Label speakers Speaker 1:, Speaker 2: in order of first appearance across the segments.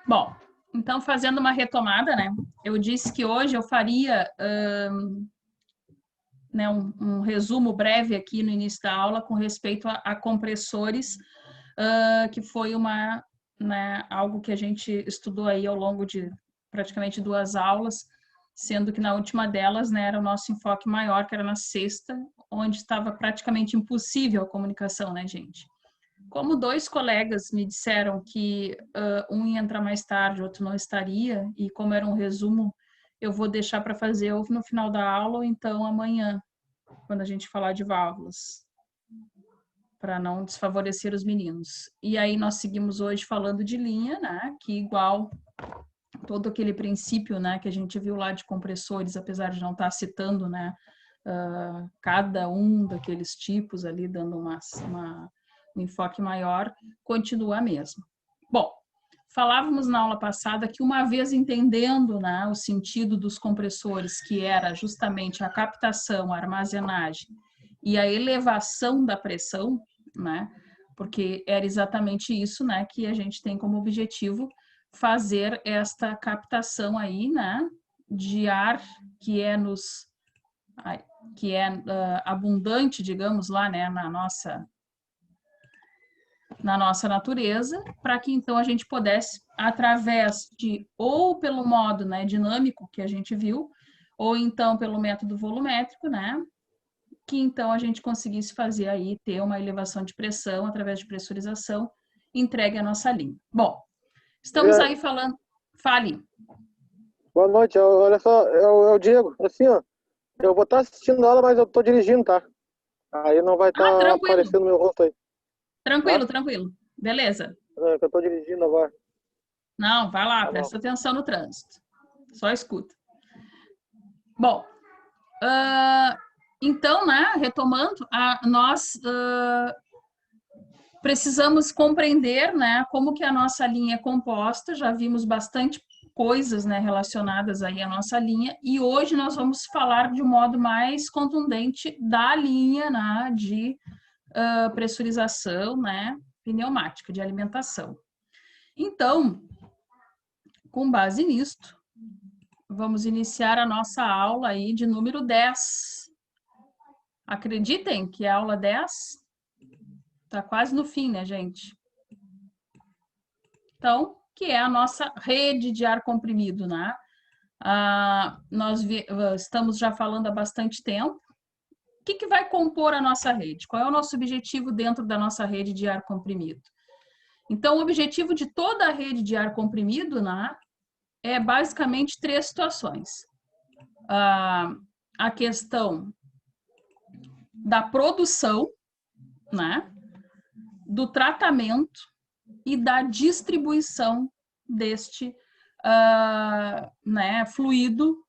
Speaker 1: Bom, então fazendo uma retomada, né? Eu disse que hoje eu faria né, um resumo breve aqui no início da aula com respeito a compressores, que foi né, algo que a gente estudou aí ao longo de praticamente 2 aulas, sendo que na última delas, né, era o nosso enfoque maior, que era na sexta, onde estava praticamente impossível a comunicação, né, gente? Como 2 colegas me disseram que um ia entrar mais tarde, outro não estaria, e como era um resumo, eu vou deixar para fazer ou no final da aula ou então amanhã, quando a gente falar de válvulas, para não desfavorecer os meninos. E aí nós seguimos hoje falando de linha, né, que igual todo aquele princípio, né, que a gente viu lá de compressores, apesar de não estar citando, né, cada um daqueles tipos ali, dando um enfoque maior, continua a mesma. Bom, falávamos na aula passada que uma vez entendendo, né, o sentido dos compressores, que era justamente a captação, a armazenagem e a elevação da pressão, né, porque era exatamente isso, né, que a gente tem como objetivo fazer esta captação aí, né, de ar que é abundante, digamos lá, né, na nossa natureza, para que então a gente pudesse, através de, ou pelo modo, né, dinâmico que a gente viu, ou então pelo método volumétrico, né, que então a gente conseguisse fazer aí, ter uma elevação de pressão através de pressurização, entregue à nossa linha. Bom, estamos aí falando... Fale.
Speaker 2: Boa noite, olha só, é o Diego. Assim, ó, eu vou estar assistindo a aula, mas eu tô dirigindo, tá? Aí não vai estar
Speaker 1: Tranquilo.
Speaker 2: aparecendo meu rosto aí.
Speaker 1: Tranquilo,
Speaker 2: Tá?
Speaker 1: tranquilo. Beleza.
Speaker 2: É que eu tô dirigindo agora.
Speaker 1: Não, vai lá,
Speaker 2: Tá bom.
Speaker 1: presta atenção no trânsito. Só escuta. Bom, então, né, retomando, nós precisamos compreender, né, como que a nossa linha é composta, já vimos bastante coisas, né, relacionadas aí à nossa linha, e hoje nós vamos falar de um modo mais contundente da linha, né, de pressurização, né, pneumática, de alimentação. Então, com base nisto, vamos iniciar a nossa aula aí de número 10. Acreditem que a aula 10 está quase no fim, né, gente? Então, que é a nossa rede de ar comprimido, né? Nós estamos já falando há bastante tempo. O que vai compor a nossa rede? Qual é o nosso objetivo dentro da nossa rede de ar comprimido? Então, o objetivo de toda a rede de ar comprimido, né, é basicamente 3 situações. A questão da produção, né, do tratamento e da distribuição deste né, fluido,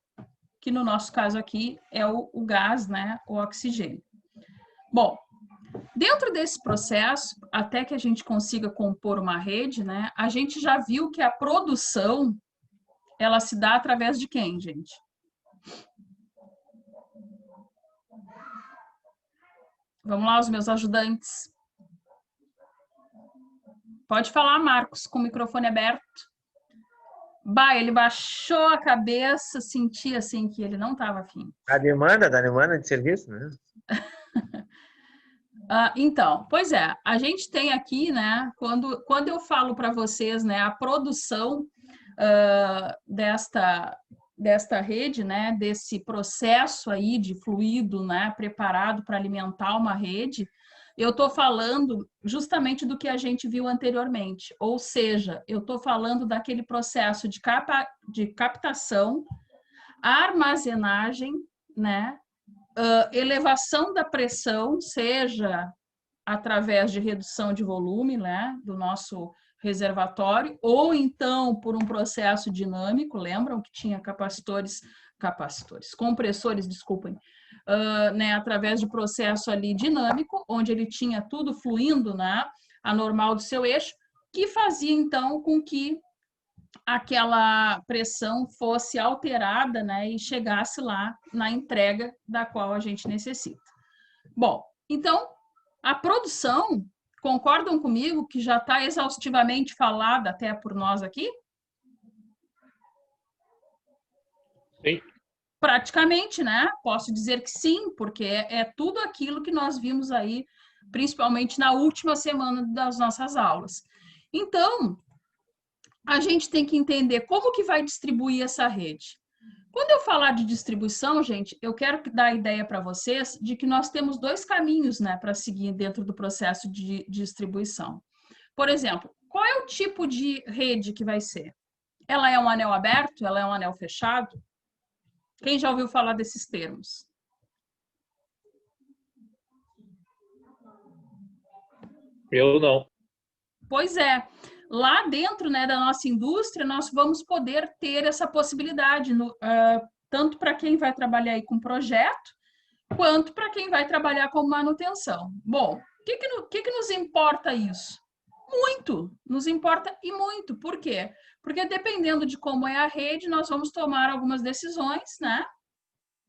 Speaker 1: que no nosso caso aqui é o gás, né, o oxigênio. Bom, dentro desse processo, até que a gente consiga compor uma rede, né, a gente já viu que a produção, ela se dá através de quem, gente? Vamos lá, os meus ajudantes. Pode falar, Marcos, com o microfone aberto. Ele baixou a cabeça, sentia assim que ele não estava afim.
Speaker 3: A demanda de serviço, né?
Speaker 1: Então, pois é, a gente tem aqui, né, quando eu falo para vocês, né, a produção desta rede, né, desse processo aí de fluido, né, preparado para alimentar uma rede, eu estou falando justamente do que a gente viu anteriormente, ou seja, eu estou falando daquele processo de captação, armazenagem, né, elevação da pressão, seja através de redução de volume, né, do nosso reservatório, ou então por um processo dinâmico, lembram que tinha compressores, desculpem, né, através de processo ali dinâmico, onde ele tinha tudo fluindo, né, a normal do seu eixo, que fazia então com que aquela pressão fosse alterada, né, e chegasse lá na entrega da qual a gente necessita. Bom, então, a produção, concordam comigo que já está exaustivamente falada até por nós aqui?
Speaker 4: Sim.
Speaker 1: Praticamente, né? Posso dizer que sim, porque é tudo aquilo que nós vimos aí, principalmente na última semana das nossas aulas. Então, a gente tem que entender como que vai distribuir essa rede. Quando eu falar de distribuição, gente, eu quero dar a ideia para vocês de que nós temos dois caminhos, né, para seguir dentro do processo de distribuição. Por exemplo, qual é o tipo de rede que vai ser? Ela é um anel aberto? Ela é um anel fechado? Quem já ouviu falar desses termos?
Speaker 4: Eu não.
Speaker 1: Pois é. Lá dentro, né, da nossa indústria, nós vamos poder ter essa possibilidade, tanto para quem vai trabalhar aí com projeto, quanto para quem vai trabalhar com manutenção. Bom, o que nos importa isso? Muito, nos importa e muito. Por quê? Porque dependendo de como é a rede, nós vamos tomar algumas decisões, né?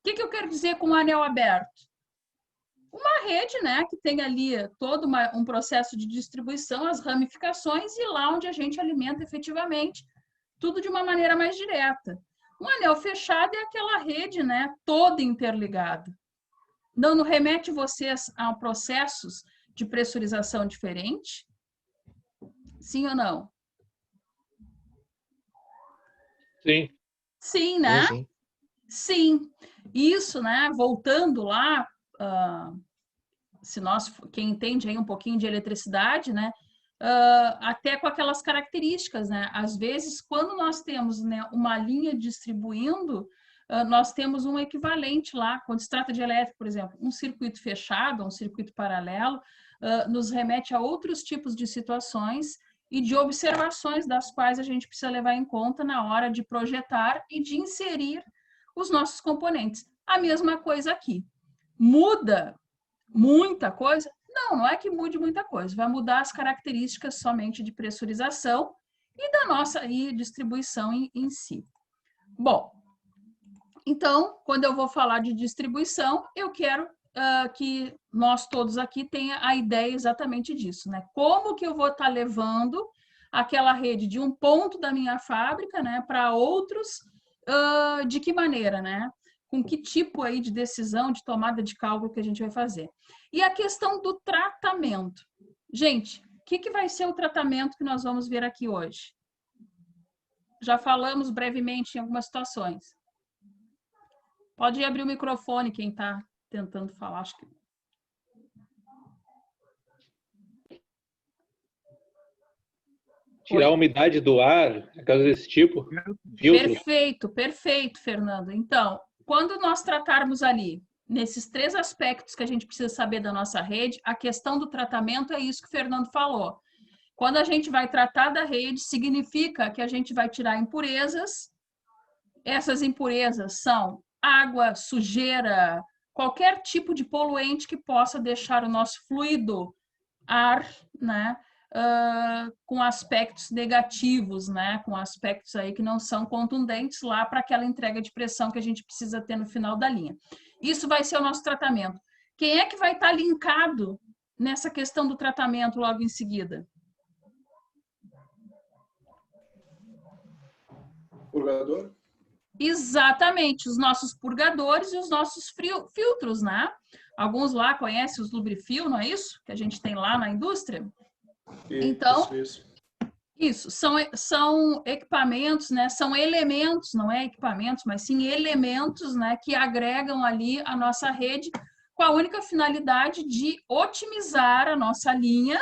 Speaker 1: O que eu quero dizer com anel aberto? Uma rede, né, que tem ali todo um processo de distribuição, as ramificações e lá onde a gente alimenta efetivamente, tudo de uma maneira mais direta. Um anel fechado é aquela rede, né, toda interligada. Não remete vocês a processos de pressurização diferente? Sim ou não?
Speaker 4: Sim.
Speaker 1: Sim, né?
Speaker 3: Sim.
Speaker 1: Sim. Isso, né, voltando lá, se nós, quem entende aí um pouquinho de eletricidade, né, até com aquelas características, né, às vezes quando nós temos, né, uma linha distribuindo, nós temos um equivalente lá, quando se trata de elétrico, por exemplo, um circuito fechado, um circuito paralelo, nos remete a outros tipos de situações e de observações das quais a gente precisa levar em conta na hora de projetar e de inserir os nossos componentes. A mesma coisa aqui. Muda muita coisa? Não, não é que mude muita coisa. Vai mudar as características somente de pressurização e da nossa distribuição em si. Bom, então, quando eu vou falar de distribuição, eu quero que nós todos aqui tenha a ideia exatamente disso, né? Como que eu vou estar levando aquela rede de um ponto da minha fábrica, né, para outros, de que maneira, né? Com que tipo aí de decisão, de tomada de cálculo que a gente vai fazer. E a questão do tratamento. Gente, o que vai ser o tratamento que nós vamos ver aqui hoje? Já falamos brevemente em algumas situações. Pode abrir o microfone quem está tentando falar. Acho que...
Speaker 4: Tirar a umidade do ar, coisa desse tipo. Filtro.
Speaker 1: Perfeito, perfeito, Fernando. Então, quando nós tratarmos ali, nesses três aspectos que a gente precisa saber da nossa rede, a questão do tratamento é isso que o Fernando falou. Quando a gente vai tratar da rede, significa que a gente vai tirar impurezas. Essas impurezas são água, sujeira, qualquer tipo de poluente que possa deixar o nosso fluido, ar, né, com aspectos negativos, né, com aspectos aí que não são contundentes lá para aquela entrega de pressão que a gente precisa ter no final da linha. Isso vai ser o nosso tratamento. Quem é que vai estar linkado nessa questão do tratamento logo em seguida?
Speaker 5: Purgador?
Speaker 1: Exatamente, os nossos purgadores e os nossos filtros, né? Alguns lá conhecem os lubrifil, não é isso? Que a gente tem lá na indústria. Então, isso são equipamentos, né? São elementos, não é equipamentos, mas sim elementos, né? Que agregam ali a nossa rede com a única finalidade de otimizar a nossa linha,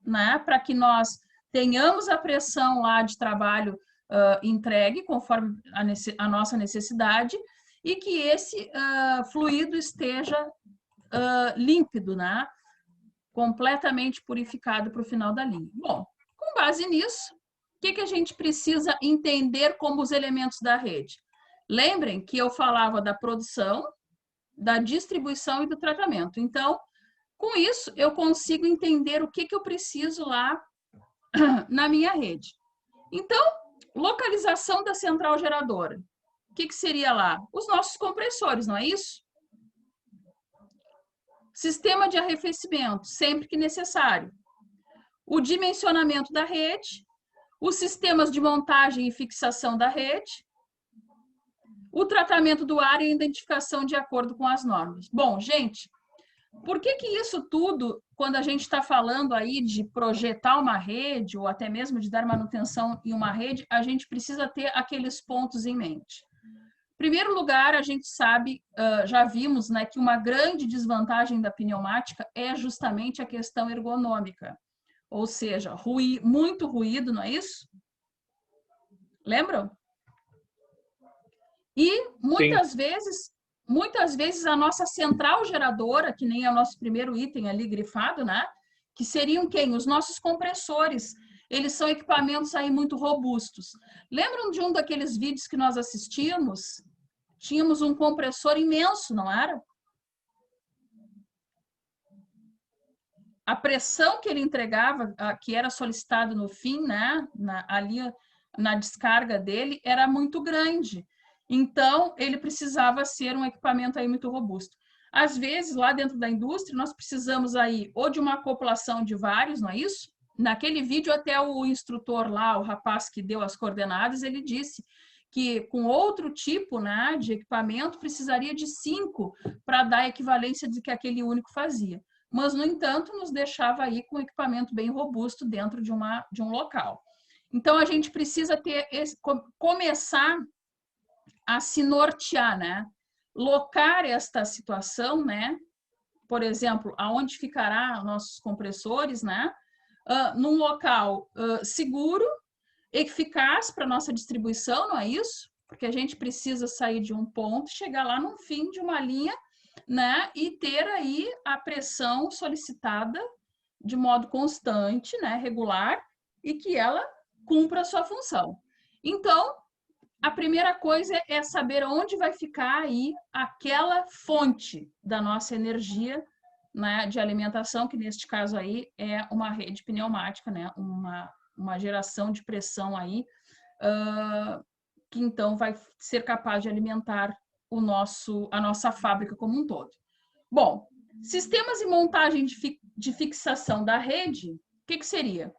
Speaker 1: né? Para que nós tenhamos a pressão lá de trabalho entregue conforme a nossa necessidade e que esse fluido esteja límpido, né? Completamente purificado para o final da linha. Bom, com base nisso, o que a gente precisa entender como os elementos da rede? Lembrem que eu falava da produção, da distribuição e do tratamento. Então, com isso, eu consigo entender o que eu preciso lá na minha rede. Então, localização da central geradora. O que seria lá? Os nossos compressores, não é isso? Sistema de arrefecimento, sempre que necessário. O dimensionamento da rede, os sistemas de montagem e fixação da rede, O tratamento do ar e a identificação de acordo com as normas. Bom, gente, por que isso tudo, quando a gente está falando aí de projetar uma rede, ou até mesmo de dar manutenção em uma rede, a gente precisa ter aqueles pontos em mente? Em primeiro lugar, a gente sabe, já vimos, né, que uma grande desvantagem da pneumática é justamente a questão ergonômica. Ou seja, muito ruído, não é isso? Lembram? E muitas vezes a nossa central geradora, que nem é o nosso primeiro item ali grifado, né? Que seriam quem? Os nossos compressores. Eles são equipamentos aí muito robustos. Lembram de um daqueles vídeos que nós assistimos? Tínhamos um compressor imenso, não era? A pressão que ele entregava, que era solicitado no fim, né? Ali na descarga dele, era muito grande. Então, ele precisava ser um equipamento aí muito robusto. Às vezes, lá dentro da indústria, nós precisamos aí ou de uma acoplação de vários, não é isso? Naquele vídeo, até o instrutor lá, o rapaz que deu as coordenadas, ele disse que com outro tipo, né, de equipamento, precisaria de 5 para dar a equivalência de que aquele único fazia. Mas, no entanto, nos deixava aí com um equipamento bem robusto dentro de um local. Então, a gente precisa começar a se nortear, né? Locar esta situação, né? Por exemplo, aonde ficará nossos compressores, né? Num local seguro, eficaz para nossa distribuição, não é isso? Porque a gente precisa sair de um ponto, chegar lá no fim de uma linha, né? E ter aí a pressão solicitada de modo constante, né? Regular, e que ela cumpra a sua função. Então, a primeira coisa é saber onde vai ficar aí aquela fonte da nossa energia, né, de alimentação, que neste caso aí é uma rede pneumática, né, uma geração de pressão aí, que então vai ser capaz de alimentar a nossa fábrica como um todo. Bom, sistemas e montagem de fixação da rede, o que seria?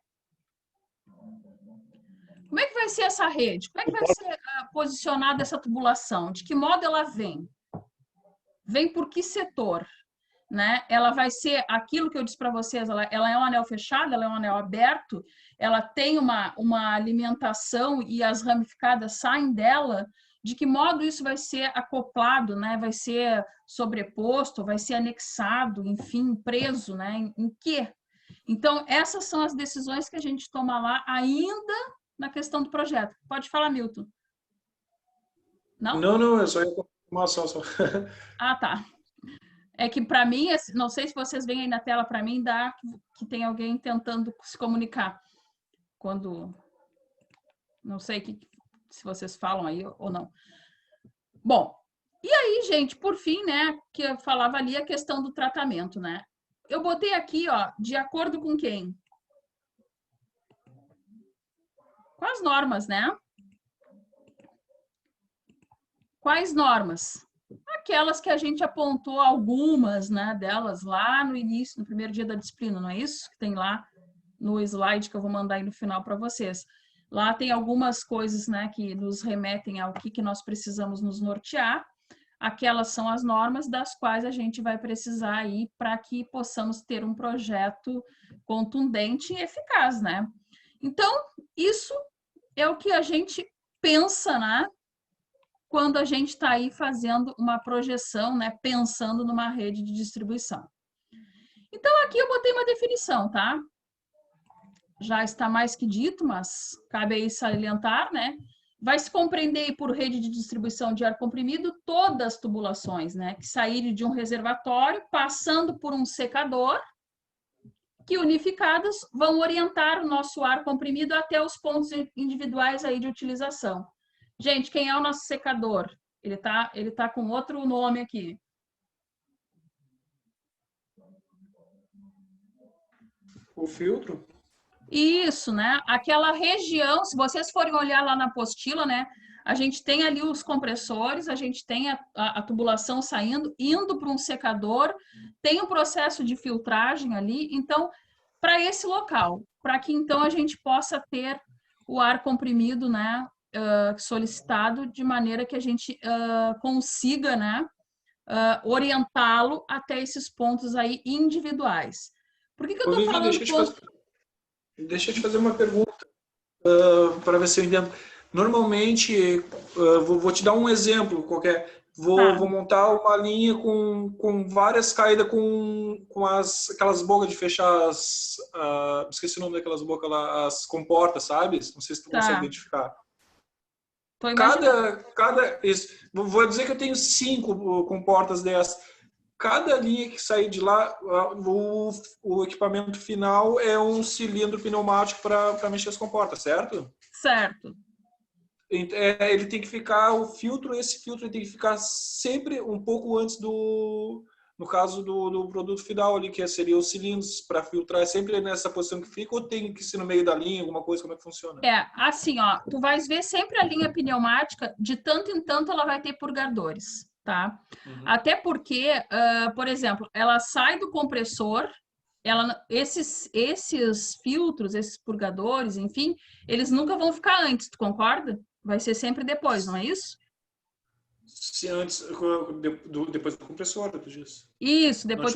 Speaker 1: Como é que vai ser essa rede? Como é que vai ser posicionada essa tubulação? De que modo ela vem? Vem por que setor? Né? Ela vai ser aquilo que eu disse para vocês, ela é um anel fechado, ela é um anel aberto, ela tem uma alimentação e as ramificadas saem dela. De que modo isso vai ser acoplado, né? Vai ser sobreposto, vai ser anexado, enfim, preso, né? Em quê? Então, essas são as decisões que a gente toma lá ainda na questão do projeto. Pode falar, Milton. Não?
Speaker 5: Não, eu só ia confirmação só.
Speaker 1: Ah, tá. É que para mim, não sei se vocês veem aí na tela, para mim dá que tem alguém tentando se comunicar. Quando... Não sei se vocês falam aí ou não. Bom, e aí, gente, por fim, né, que eu falava ali a questão do tratamento, né? Eu botei aqui, ó, de acordo com quem? Com as normas, né? Quais normas? Aquelas que a gente apontou algumas, né, delas lá no início, no primeiro dia da disciplina, não é isso? Que tem lá no slide que eu vou mandar aí no final para vocês. Lá tem algumas coisas, né, que nos remetem ao que nós precisamos nos nortear. Aquelas são as normas das quais a gente vai precisar aí para que possamos ter um projeto contundente e eficaz, né? Então, isso é o que a gente pensa, né? Quando a gente está aí fazendo uma projeção, né? Pensando numa rede de distribuição. Então, aqui eu botei uma definição, tá? Já está mais que dito, mas cabe aí salientar, né? Vai se compreender por rede de distribuição de ar comprimido todas as tubulações, né? Que saírem de um reservatório, passando por um secador, que unificadas vão orientar o nosso ar comprimido até os pontos individuais aí de utilização. Gente, quem é o nosso secador? Ele tá com outro nome aqui.
Speaker 5: O filtro?
Speaker 1: Isso, né? Aquela região, se vocês forem olhar lá na apostila, né? A gente tem ali os compressores, a gente tem a tubulação saindo, indo para um secador, tem um processo de filtragem ali. Então, para esse local, para que então a gente possa ter o ar comprimido, né? solicitado de maneira que a gente consiga, né, orientá-lo até esses pontos aí individuais. Por que eu
Speaker 5: Ô,
Speaker 1: estou
Speaker 5: Vivi,
Speaker 1: falando
Speaker 5: deixa eu te fazer uma pergunta para ver se eu entendo. Normalmente, vou te dar um exemplo qualquer. Vou montar uma linha com várias caídas com aquelas bocas de fechar esqueci o nome daquelas bocas lá, as comportas, sabe? Não sei se tu consegue identificar.
Speaker 1: Tô imaginando.
Speaker 5: Vou dizer que eu tenho 5 comportas dessas. Cada linha que sair de lá, o equipamento final é um cilindro pneumático para mexer as comportas, certo?
Speaker 1: Certo.
Speaker 5: Ele tem que ficar, esse filtro ele tem que ficar sempre um pouco antes no caso do produto final ali, que seria os cilindros para filtrar, é sempre nessa posição que fica, ou tem que ser no meio da linha, alguma coisa, como é que funciona?
Speaker 1: Assim, ó, tu vais ver sempre a linha pneumática, de tanto em tanto ela vai ter purgadores, tá? Até porque, por exemplo, ela sai do compressor, esses filtros, esses purgadores, enfim, eles nunca vão ficar antes, tu concorda? Vai ser sempre depois, não é isso?
Speaker 5: Se antes, depois do compressor, tu diz.
Speaker 1: Isso, depois.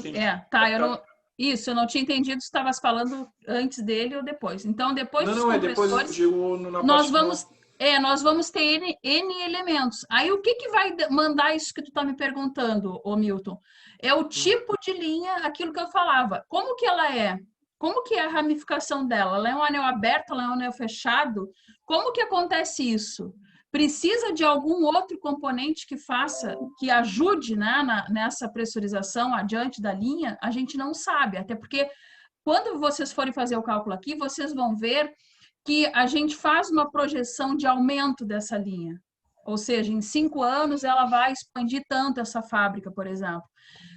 Speaker 1: Isso, eu não tinha entendido se estavas falando antes dele ou depois. Então, depois dos compressores,
Speaker 5: depois, digo, na
Speaker 1: nós
Speaker 5: parte
Speaker 1: vamos.
Speaker 5: final.
Speaker 1: Nós vamos ter N elementos. Aí, o que vai mandar isso que tu está me perguntando, ô Milton? É o tipo de linha, aquilo que eu falava. Como que ela é? Como que é a ramificação dela? Ela é um anel aberto, ela é um anel fechado? Como que acontece isso? Precisa de algum outro componente que ajude, né, nessa pressurização adiante da linha? A gente não sabe, até porque quando vocês forem fazer o cálculo aqui, vocês vão ver que a gente faz uma projeção de aumento dessa linha. Ou seja, em 5 anos ela vai expandir tanto essa fábrica, por exemplo.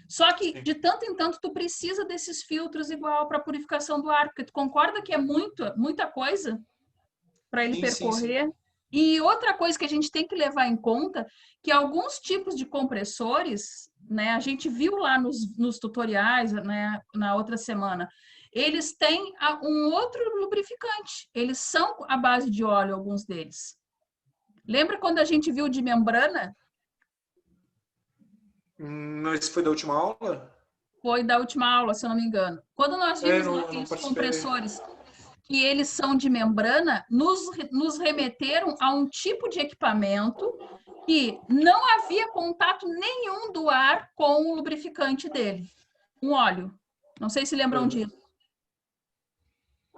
Speaker 1: Só que, de tanto em tanto, tu precisa desses filtros igual para purificação do ar, porque tu concorda que é muita coisa para ele percorrer? Sim. E outra coisa que a gente tem que levar em conta, que alguns tipos de compressores, né, a gente viu lá nos tutoriais, né, na outra semana, eles têm um outro lubrificante. Eles são à base de óleo, alguns deles. Lembra quando a gente viu de membrana?
Speaker 5: Esse foi da última aula?
Speaker 1: Foi da última aula, se eu não me engano. Quando nós vimos aqueles compressores que eles são de membrana, nos remeteram a um tipo de equipamento que não havia contato nenhum do ar com o lubrificante dele. Um óleo. Não sei se lembram disso.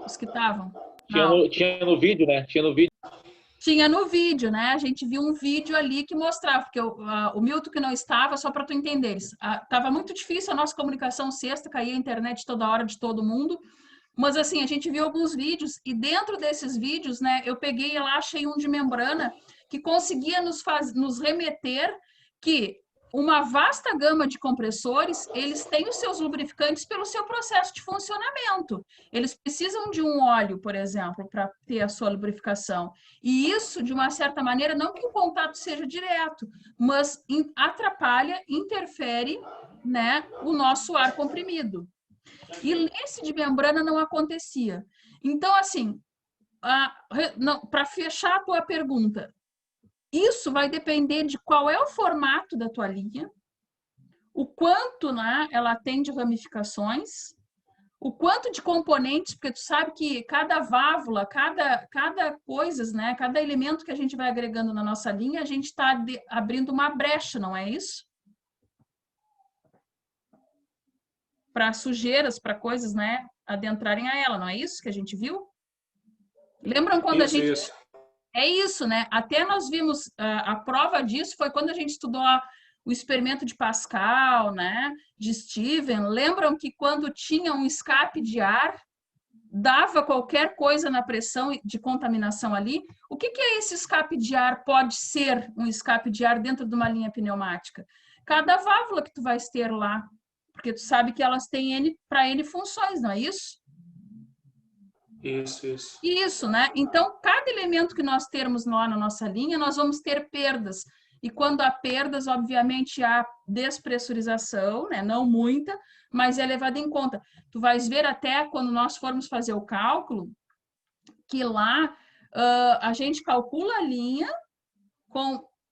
Speaker 1: Os que estavam?
Speaker 4: Tinha no vídeo, né?
Speaker 1: Tinha no vídeo, né? A gente viu um vídeo ali que mostrava, porque o Milton que não estava, só para tu entender, estava muito difícil a nossa comunicação sexta, caía a internet toda hora de todo mundo, mas assim, a gente viu alguns vídeos e dentro desses vídeos, né, eu peguei lá, achei um de membrana que conseguia nos remeter que uma vasta gama de compressores, eles têm os seus lubrificantes pelo seu processo de funcionamento. Eles precisam de um óleo, por exemplo, para ter a sua lubrificação. E isso, de uma certa maneira, não que o contato seja direto, mas atrapalha, interfere, né, o nosso ar comprimido. E nesse de membrana não acontecia. Então, assim, para fechar a tua pergunta, isso vai depender de qual é o formato da tua linha, o quanto, né, ela tem de ramificações, o quanto de componentes, porque tu sabe que cada válvula, cada coisa, né, cada elemento que a gente vai agregando na nossa linha, a gente está abrindo uma brecha, não é isso? Para sujeiras, para coisas, né, adentrarem a ela, não é isso que a gente viu? Lembram quando
Speaker 5: Isso.
Speaker 1: É isso, né? Até nós vimos a prova disso foi quando a gente estudou o experimento de Pascal, né? De Steven. Lembram que quando tinha um escape de ar, dava qualquer coisa na pressão de contaminação ali? O que é esse escape de ar? Pode ser um escape de ar dentro de uma linha pneumática? Cada válvula que tu vais ter lá, porque tu sabe que elas têm para N funções, não é isso? Isso, né? Então, cada elemento que nós termos lá na nossa linha, nós vamos ter perdas. E quando há perdas, obviamente, há despressurização, né? Não muita, mas é levada em conta. Tu vais ver até quando nós formos fazer o cálculo, que lá a gente calcula a linha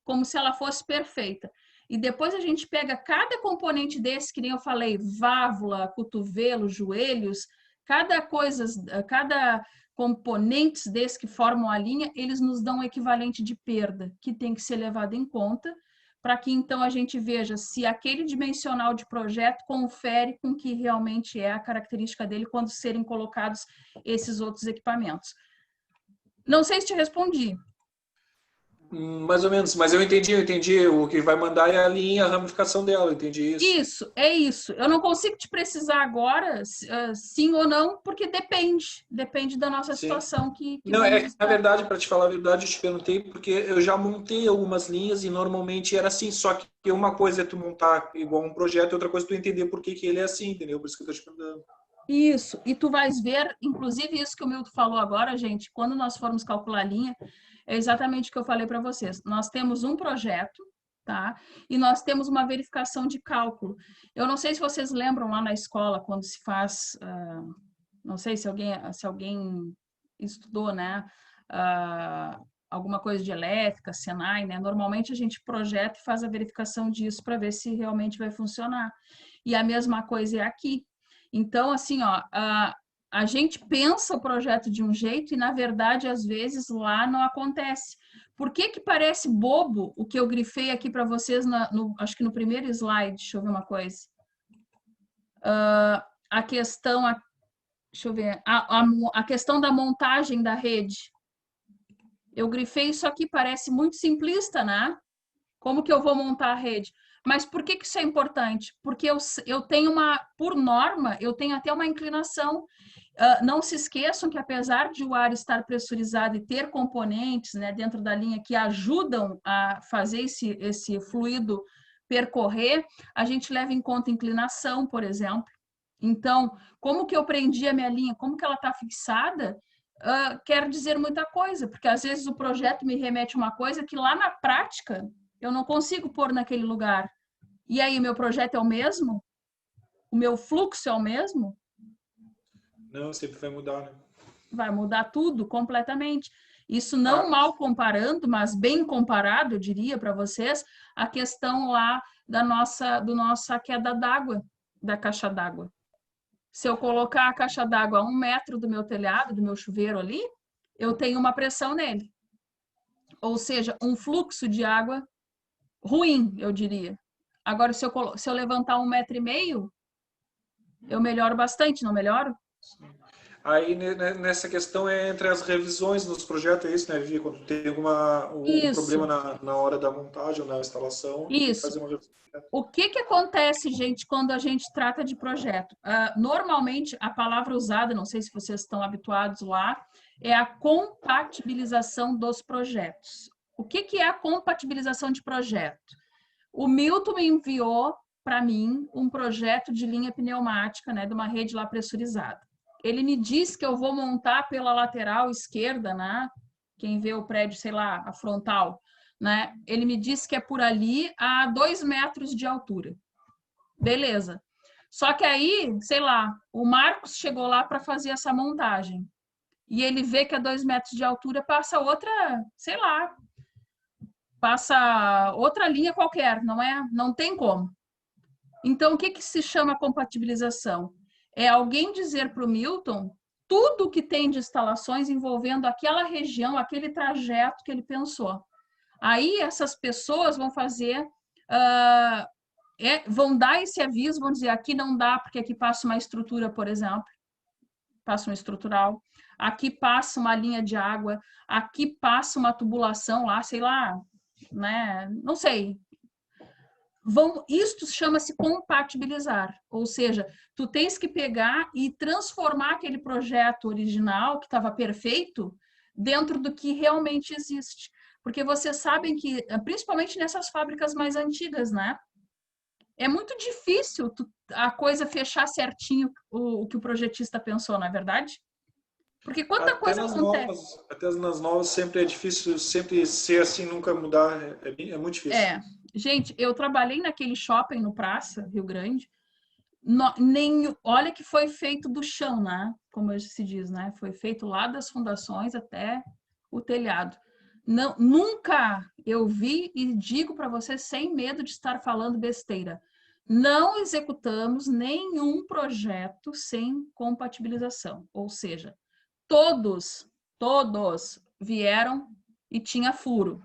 Speaker 1: como se ela fosse perfeita. E depois a gente pega cada componente desse, que nem eu falei, válvula, cotovelo, joelhos, cada componentes desse que formam a linha, eles nos dão um equivalente de perda, que tem que ser levado em conta, para que então a gente veja se aquele dimensional de projeto confere com o que realmente é a característica dele quando serem colocados esses outros equipamentos. Não sei se te respondi.
Speaker 5: Mais ou menos, mas eu entendi. O que vai mandar é a linha, a ramificação dela, entendi isso.
Speaker 1: Isso, é isso. Eu não consigo te precisar agora, sim ou não, porque depende da nossa situação que
Speaker 5: não, na verdade, para te falar a verdade, eu te perguntei porque eu já montei algumas linhas e normalmente era assim, só que uma coisa é tu montar igual um projeto, outra coisa é tu entender por que ele é assim, entendeu? Por isso que eu tô te perguntando.
Speaker 1: Isso, e tu vais ver, inclusive isso que o Milton falou agora, gente, quando nós formos calcular a linha, é exatamente o que eu falei para vocês. Nós temos um projeto, tá? E nós temos uma verificação de cálculo. Eu não sei se vocês lembram lá na escola, quando se faz, não sei se alguém estudou, né? Alguma coisa de elétrica, Senai, né? Normalmente a gente projeta e faz a verificação disso para ver se realmente vai funcionar. E a mesma coisa é aqui. Então, assim, ó, a gente pensa o projeto de um jeito e, na verdade, às vezes, lá não acontece. Por que que parece bobo o que eu grifei aqui para vocês, acho que no primeiro slide? Deixa eu ver uma coisa. A questão, deixa eu ver, a questão da montagem da rede. Eu grifei isso aqui, parece muito simplista, né? Como que eu vou montar a rede? Mas por que que isso é importante? Porque eu tenho por norma, eu tenho até uma inclinação. Não se esqueçam que apesar de o ar estar pressurizado e ter componentes, né, dentro da linha que ajudam a fazer esse fluido percorrer, a gente leva em conta inclinação, por exemplo. Então, como que eu prendi a minha linha? Como que ela está fixada? Quer dizer muita coisa, porque às vezes o projeto me remete a uma coisa que lá na prática eu não consigo pôr naquele lugar. E aí, meu projeto é o mesmo? O meu fluxo é o mesmo?
Speaker 5: Não, sempre vai mudar, né?
Speaker 1: Vai mudar tudo completamente. Isso não mal comparando, mas bem comparado, eu diria para vocês, a questão lá do nossa queda d'água, da caixa d'água. Se eu colocar a caixa d'água a 1 metro do meu telhado, do meu chuveiro ali, eu tenho uma pressão nele. Ou seja, um fluxo de água ruim, eu diria. Agora, se eu levantar 1,5 metro, eu melhoro bastante, não melhoro?
Speaker 5: Aí, nessa questão, é entre as revisões nos projetos, é isso, né, Vivi? Quando tem um problema na hora da montagem ou na instalação, tem que fazer uma revisão.
Speaker 1: O que acontece, gente, quando a gente trata de projeto? Normalmente, a palavra usada, não sei se vocês estão habituados lá, é a compatibilização dos projetos. O que é a compatibilização de projeto? O Milton me enviou para mim um projeto de linha pneumática, né, de uma rede lá pressurizada. Ele me disse que eu vou montar pela lateral esquerda, né? Quem vê o prédio, sei lá, a frontal, né? Ele me disse que é por ali a 2 metros de altura. Beleza. Só que aí, sei lá, o Marcos chegou lá para fazer essa montagem. E ele vê que a 2 metros de altura passa outra, sei lá, passa outra linha qualquer, não tem como. Então, o que se chama compatibilização? É alguém dizer para o Milton tudo que tem de instalações envolvendo aquela região, aquele trajeto que ele pensou. Aí essas pessoas vão fazer, vão dar esse aviso, vão dizer, aqui não dá, porque aqui passa uma estrutura, por exemplo, passa um estrutural, aqui passa uma linha de água, aqui passa uma tubulação lá, sei lá, né? Não sei. Isto chama-se compatibilizar, ou seja, tu tens que pegar e transformar aquele projeto original, que estava perfeito, dentro do que realmente existe. Porque vocês sabem que, principalmente nessas fábricas mais antigas, né? É muito difícil a coisa fechar certinho o que o projetista pensou, não é verdade? Porque quanta coisa acontece.
Speaker 5: Até nas novas sempre é difícil, sempre ser assim, nunca mudar, é muito difícil.
Speaker 1: Gente, eu trabalhei naquele shopping no Praça, Rio Grande, olha que foi feito do chão, né? Como se diz, né? Foi feito lá das fundações até o telhado. Não, nunca eu vi e digo para você sem medo de estar falando besteira. Não executamos nenhum projeto sem compatibilização. Ou seja, todos vieram e tinha furo.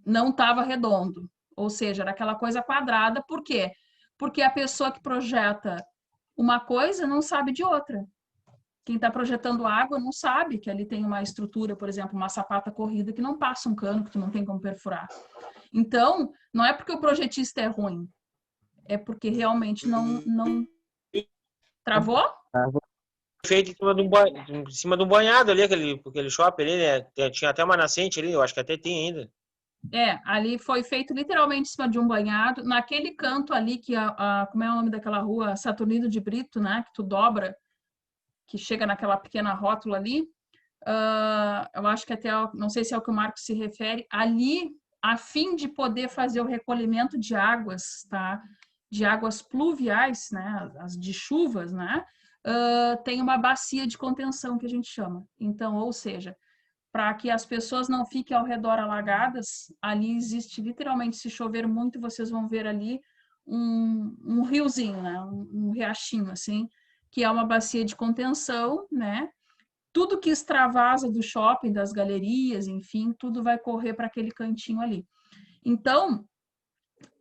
Speaker 1: Não estava redondo. Ou seja, era aquela coisa quadrada. Por quê? Porque a pessoa que projeta uma coisa não sabe de outra. Quem está projetando água não sabe que ali tem uma estrutura, por exemplo, uma sapata corrida que não passa um cano que tu não tem como perfurar. Então, não é porque o projetista é ruim, é porque realmente não... Travou?
Speaker 3: Feito em cima de um banhado ali, aquele shopping ali, né? Tinha até uma nascente ali, eu acho que até tem ainda.
Speaker 1: Ali foi feito literalmente em cima de um banhado, naquele canto ali que como é o nome daquela rua? Saturnino de Brito, né? Que tu dobra, que chega naquela pequena rótula ali, eu acho que até, não sei se é o que o Marcos se refere, ali, a fim de poder fazer o recolhimento de águas, tá? De águas pluviais, né? As de chuvas, né? Tem uma bacia de contenção que a gente chama. Então, ou seja, para que as pessoas não fiquem ao redor alagadas, ali existe literalmente, se chover muito, vocês vão ver ali um riozinho, né? Um riachinho, assim, que é uma bacia de contenção, né? Tudo que extravasa do shopping, das galerias, enfim, tudo vai correr para aquele cantinho ali. Então,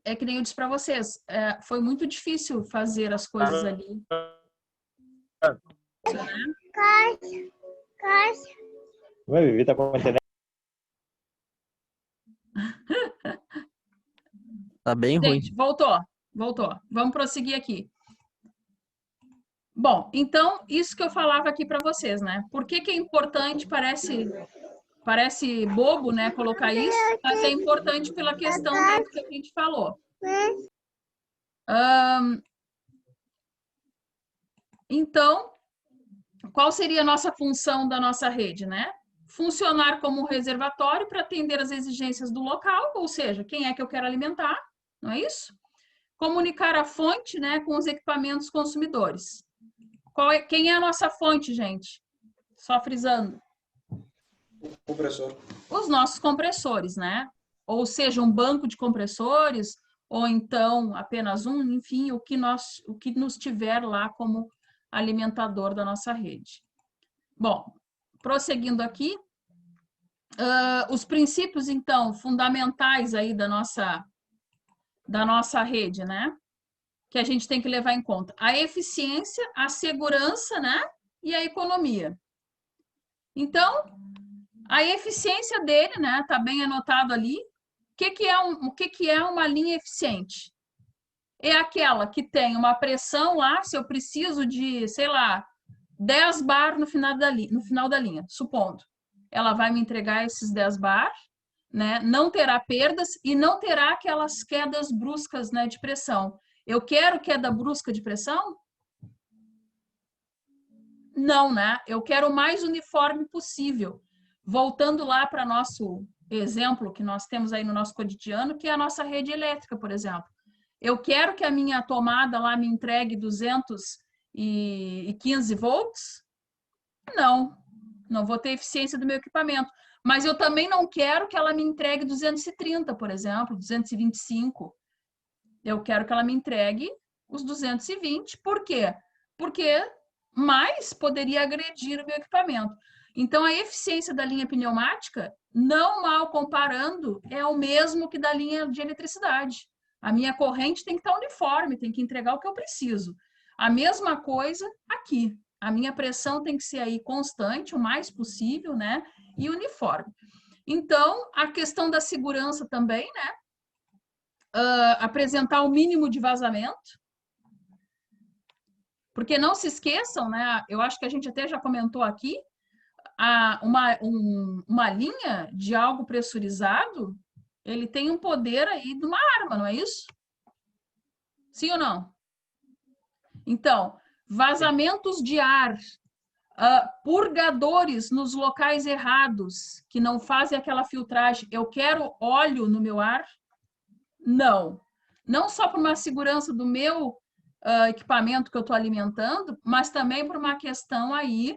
Speaker 1: é que nem eu disse para vocês, foi muito difícil fazer as coisas ali.
Speaker 3: Vai, Vivi, tá com a internet?
Speaker 6: Tá bem ruim.
Speaker 1: Gente, voltou. Vamos prosseguir aqui. Bom, então, isso que eu falava aqui para vocês, né? Por que é importante, parece bobo, né, colocar isso, mas é importante pela questão que a gente falou. Então, qual seria a nossa função da nossa rede, né? Funcionar como um reservatório para atender as exigências do local, ou seja, quem é que eu quero alimentar, não é isso? Comunicar a fonte, né, com os equipamentos consumidores. Quem é a nossa fonte, gente? Só frisando.
Speaker 5: Compressor.
Speaker 1: Os nossos compressores, né? Ou seja, um banco de compressores, ou então apenas um, enfim, o que nos tiver lá como alimentador da nossa rede. Bom, prosseguindo aqui, os princípios, então, fundamentais aí da nossa rede, né? Que a gente tem que levar em conta. A eficiência, a segurança, né? E a economia. Então, a eficiência dele, né? Tá bem anotado ali. O que é uma linha eficiente? É aquela que tem uma pressão lá, se eu preciso de, sei lá, 10 bar no final da linha, supondo. Ela vai me entregar esses 10 bar, né? Não terá perdas e não terá aquelas quedas bruscas, né, de pressão. Eu quero queda brusca de pressão? Não, né? Eu quero o mais uniforme possível. Voltando lá para nosso exemplo que nós temos aí no nosso cotidiano, que é a nossa rede elétrica, por exemplo. Eu quero que a minha tomada lá me entregue 215 volts? Não vou ter eficiência do meu equipamento. Mas eu também não quero que ela me entregue 230, por exemplo, 225. Eu quero que ela me entregue os 220. Por quê? Porque mais poderia agredir o meu equipamento. Então, a eficiência da linha pneumática, não mal comparando, é o mesmo que da linha de eletricidade. A minha corrente tem que estar uniforme, tem que entregar o que eu preciso. A mesma coisa aqui. A minha pressão tem que ser aí constante, o mais possível, né? E uniforme. Então, a questão da segurança também, né? Apresentar o mínimo de vazamento. Porque não se esqueçam, né? Eu acho que a gente até já comentou aqui, uma linha de algo pressurizado, ele tem um poder aí de uma arma, não é isso? Sim ou não? Então, vazamentos de ar, purgadores nos locais errados, que não fazem aquela filtragem. Eu quero óleo no meu ar? Não. Não só por uma segurança do meu equipamento que eu estou alimentando, mas também por uma questão aí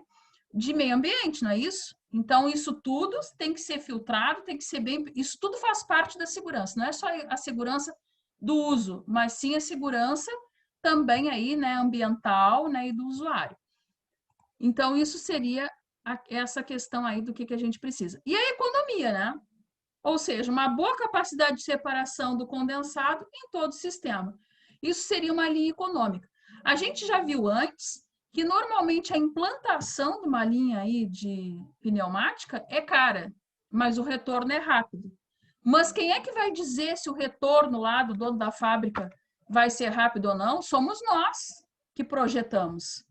Speaker 1: de meio ambiente, não é isso? Então, isso tudo tem que ser filtrado, tem que ser bem... Isso tudo faz parte da segurança. Não é só a segurança do uso, mas sim a segurança também aí, né, ambiental, né, e do usuário. Então, isso seria essa questão aí do que a gente precisa. E a economia, né? Ou seja, uma boa capacidade de separação do condensado em todo o sistema. Isso seria uma linha econômica. A gente já viu antes que normalmente a implantação de uma linha aí de pneumática é cara, mas o retorno é rápido. Mas quem é que vai dizer se o retorno lá do dono da fábrica vai ser rápido ou não? Somos nós que projetamos.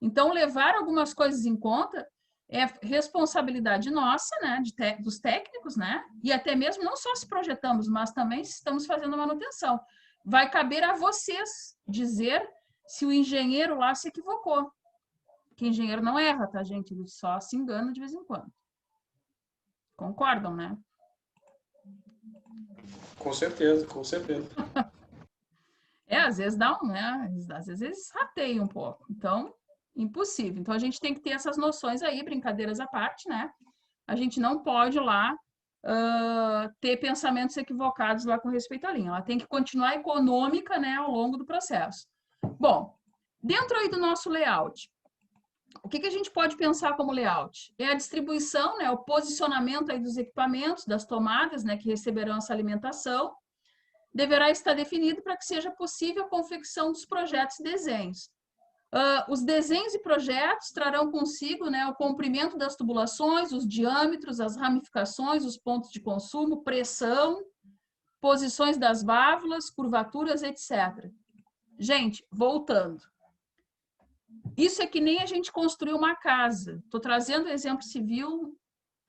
Speaker 1: Então, levar algumas coisas em conta é responsabilidade nossa, né, dos técnicos, né, e até mesmo não só se projetamos, mas também se estamos fazendo manutenção. Vai caber a vocês dizer se o engenheiro lá se equivocou. Que engenheiro não erra, tá, gente? Ele só se engana de vez em quando. Concordam, né?
Speaker 5: Com certeza, com certeza.
Speaker 1: Às vezes dá um, né? Às vezes eles rateiam um pouco. Então, impossível. Então, a gente tem que ter essas noções aí, brincadeiras à parte, né? A gente não pode lá ter pensamentos equivocados lá com respeito à linha. Ela tem que continuar econômica, né, ao longo do processo. Bom, dentro aí do nosso layout, o que a gente pode pensar como layout? É a distribuição, né, o posicionamento aí dos equipamentos, das tomadas, né, que receberão essa alimentação. Deverá estar definido para que seja possível a confecção dos projetos e desenhos. Os desenhos e projetos trarão consigo, né, o comprimento das tubulações, os diâmetros, as ramificações, os pontos de consumo, pressão, posições das válvulas, curvaturas, etc. Gente, voltando. Isso é que nem a gente construir uma casa. Estou trazendo o exemplo civil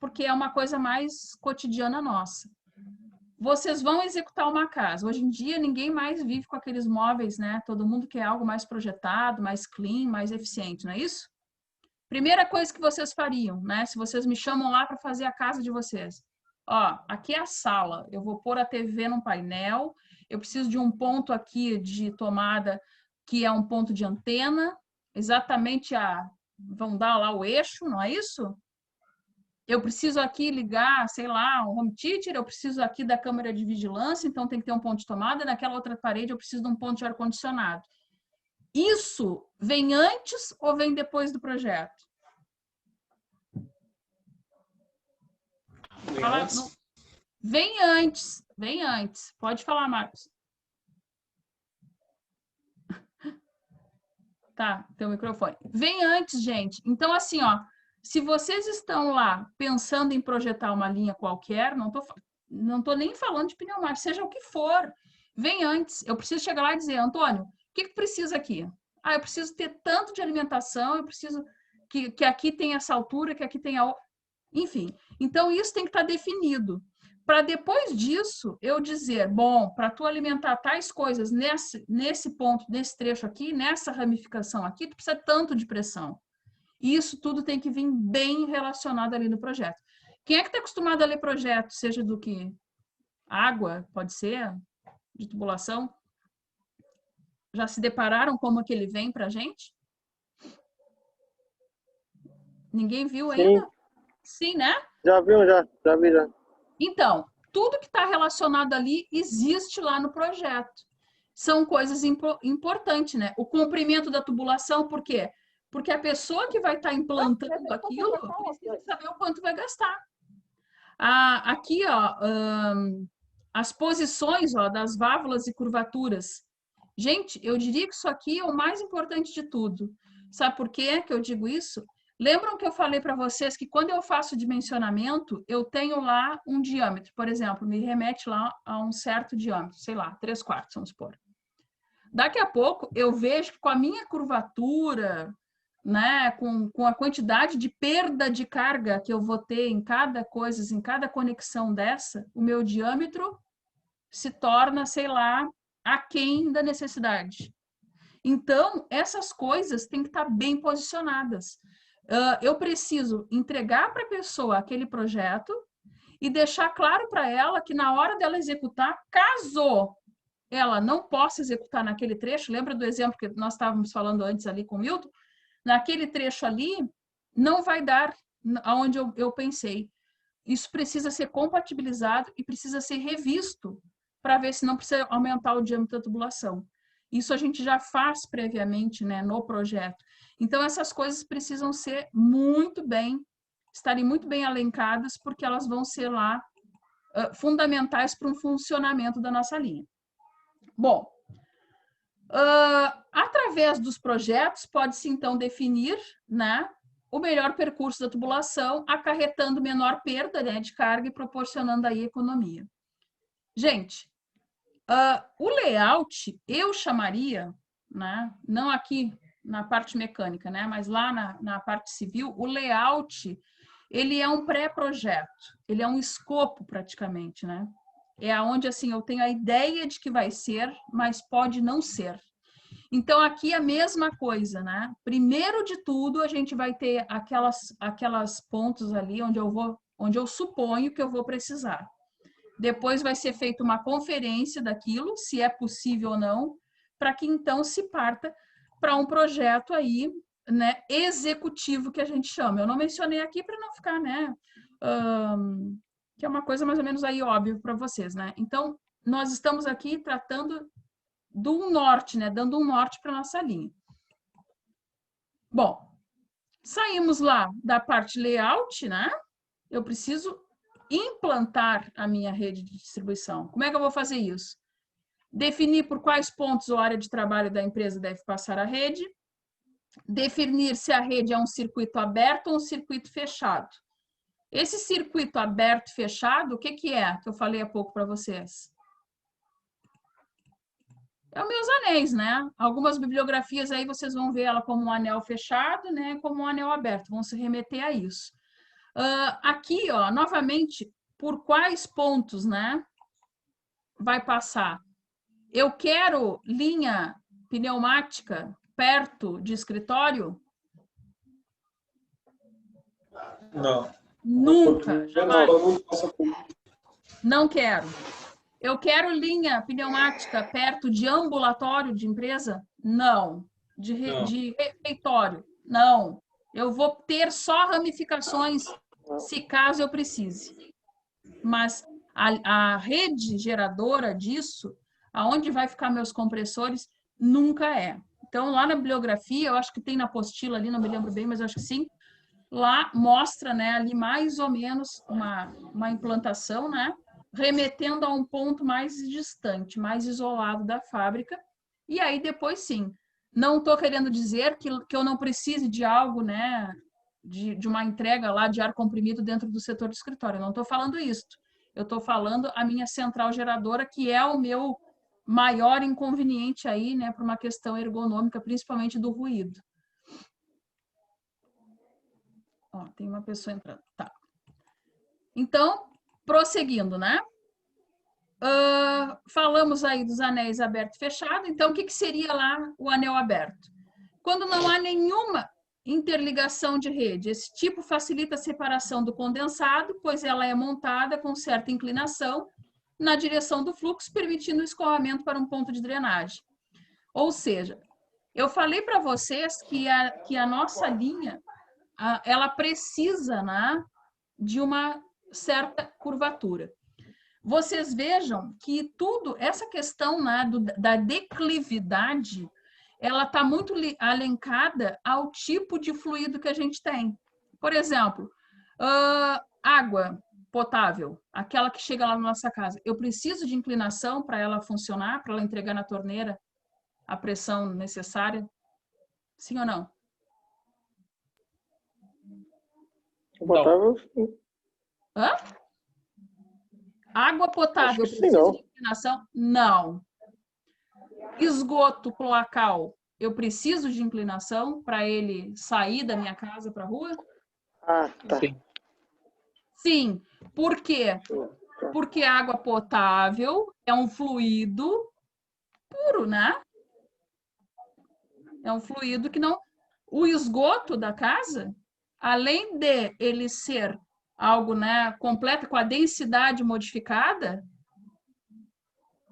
Speaker 1: porque é uma coisa mais cotidiana nossa. Vocês vão executar uma casa. Hoje em dia, ninguém mais vive com aqueles móveis, né? Todo mundo quer algo mais projetado, mais clean, mais eficiente, não é isso? Primeira coisa que vocês fariam, né? Se vocês me chamam lá para fazer a casa de vocês. Ó, aqui é a sala. Eu vou pôr a TV num painel. Eu preciso de um ponto aqui de tomada, que é um ponto de antena. Exatamente vão dar lá o eixo, não é isso? Eu preciso aqui ligar, sei lá, um home theater, eu preciso aqui da câmera de vigilância, então tem que ter um ponto de tomada, naquela outra parede eu preciso de um ponto de ar-condicionado. Isso vem antes ou vem depois do projeto? Vem antes, vem antes. Pode falar, Marcos. Tá, teu microfone. Vem antes, gente. Então, assim, ó, se vocês estão lá pensando em projetar uma linha qualquer, não tô nem falando de pneumático, seja o que for, vem antes. Eu preciso chegar lá e dizer, Antônio, o que precisa aqui? Ah, eu preciso ter tanto de alimentação, eu preciso que aqui tenha essa altura, que aqui tenha... Enfim, então isso tem que estar definido. Para depois disso, eu dizer, bom, para tu alimentar tais coisas nesse ponto, nesse trecho aqui, nessa ramificação aqui, tu precisa tanto de pressão. E isso tudo tem que vir bem relacionado ali no projeto. Quem é que está acostumado a ler projeto, seja do que água, pode ser, de tubulação? Já se depararam como que ele vem para a gente? Ninguém viu ainda?
Speaker 2: Sim.
Speaker 1: Sim, né?
Speaker 2: Já vi, já.
Speaker 1: Então, tudo que está relacionado ali existe lá no projeto. São coisas importantes, né? O comprimento da tubulação, por quê? Porque a pessoa que vai estar implantando aquilo precisa saber o quanto vai gastar. Aqui, ó, as posições, ó, das válvulas e curvaturas. Gente, eu diria que isso aqui é o mais importante de tudo. Sabe por quê que eu digo isso? Lembram que eu falei para vocês que quando eu faço dimensionamento, eu tenho lá um diâmetro, por exemplo, me remete lá a um certo diâmetro, sei lá, 3/4, vamos supor. Daqui a pouco, eu vejo que com a minha curvatura, né, com a quantidade de perda de carga que eu vou ter em cada coisa, em cada conexão dessa, o meu diâmetro se torna, sei lá, aquém da necessidade. Então, essas coisas têm que estar bem posicionadas. Eu preciso entregar para a pessoa aquele projeto e deixar claro para ela que na hora dela executar, caso ela não possa executar naquele trecho, lembra do exemplo que nós estávamos falando antes ali com o Milton? Naquele trecho ali, não vai dar, onde eu pensei. Isso precisa ser compatibilizado e precisa ser revisto para ver se não precisa aumentar o diâmetro da tubulação. Isso a gente já faz previamente, né, no projeto. Então, essas coisas precisam ser estarem muito bem elencadas, porque elas vão ser lá fundamentais para um funcionamento da nossa linha. Bom, através dos projetos, pode-se, então, definir, né, o melhor percurso da tubulação, acarretando menor perda, né, de carga e proporcionando aí economia. Gente, o layout, eu chamaria, né, não aqui na parte mecânica, né, mas lá na parte civil, o layout, ele é um pré-projeto, ele é um escopo praticamente, né? É onde, assim, eu tenho a ideia de que vai ser, mas pode não ser. Então, aqui a mesma coisa, né? Primeiro de tudo, a gente vai ter aquelas pontos ali onde eu suponho que eu vou precisar. Depois vai ser feita uma conferência daquilo, se é possível ou não, para que então se parta para um projeto aí, né, executivo, que a gente chama. Eu não mencionei aqui para não ficar, né, que é uma coisa mais ou menos aí óbvio para vocês, né? Então, nós estamos aqui tratando do norte, né, dando um norte para nossa linha. Bom, saímos lá da parte layout, né? Eu preciso implantar a minha rede de distribuição. Como é que eu vou fazer isso? Definir por quais pontos ou área de trabalho da empresa deve passar a rede. Definir se a rede é um circuito aberto ou um circuito fechado. Esse circuito aberto e fechado, o que que é? Que eu falei há pouco para vocês. É os meus anéis, né? Algumas bibliografias aí vocês vão ver ela como um anel fechado, né? Como um anel aberto, vão se remeter a isso. Aqui, ó, novamente, por quais pontos, né? Vai passar? Eu quero linha pneumática perto de escritório?
Speaker 3: Não.
Speaker 1: Nunca, jamais. Não quero. Eu quero linha pneumática perto de ambulatório de empresa? Não. De refeitório? Não. Eu vou ter só ramificações se caso eu precise. Mas a rede geradora disso, aonde vai ficar meus compressores, nunca é. Então, lá na bibliografia, eu acho que tem na apostila ali, não me lembro bem, mas eu acho que sim, lá mostra, né, ali mais ou menos uma implantação, né, remetendo a um ponto mais distante, mais isolado da fábrica. E aí, depois, sim, não estou querendo dizer que eu não precise de algo, né, de uma entrega lá de ar comprimido dentro do setor do escritório. Eu não estou falando isso. Eu estou falando a minha central geradora, que é o meu maior inconveniente aí, né, por uma questão ergonômica, principalmente do ruído. Ó, tem uma pessoa entrando. Tá. Então, prosseguindo, né? Falamos aí dos anéis aberto e fechado. Então, o que seria lá o anel aberto? Quando não há nenhuma interligação de rede. Esse tipo facilita a separação do condensado, pois ela é montada com certa inclinação na direção do fluxo, permitindo o escoamento para um ponto de drenagem. Ou seja, eu falei para vocês que a nossa linha, ela precisa, né, de uma certa curvatura. Vocês vejam que essa questão, né, da declividade, ela está muito alencada ao tipo de fluido que a gente tem. Por exemplo, água potável, aquela que chega lá na nossa casa. Eu preciso de inclinação para ela funcionar, para ela entregar na torneira a pressão necessária? Sim ou não?
Speaker 2: Potável, sim.
Speaker 1: Hã? Água potável,
Speaker 2: Acho que
Speaker 1: precisa
Speaker 2: sim,
Speaker 1: de inclinação? Não. Esgoto cloacal, eu preciso de inclinação para ele sair da minha casa para a rua?
Speaker 2: Ah, tá.
Speaker 4: Sim.
Speaker 1: Sim. Por quê? Porque a água potável é um fluido puro, né? É um fluido que não... O esgoto da casa, além de ele ser algo, né, completo, com a densidade modificada,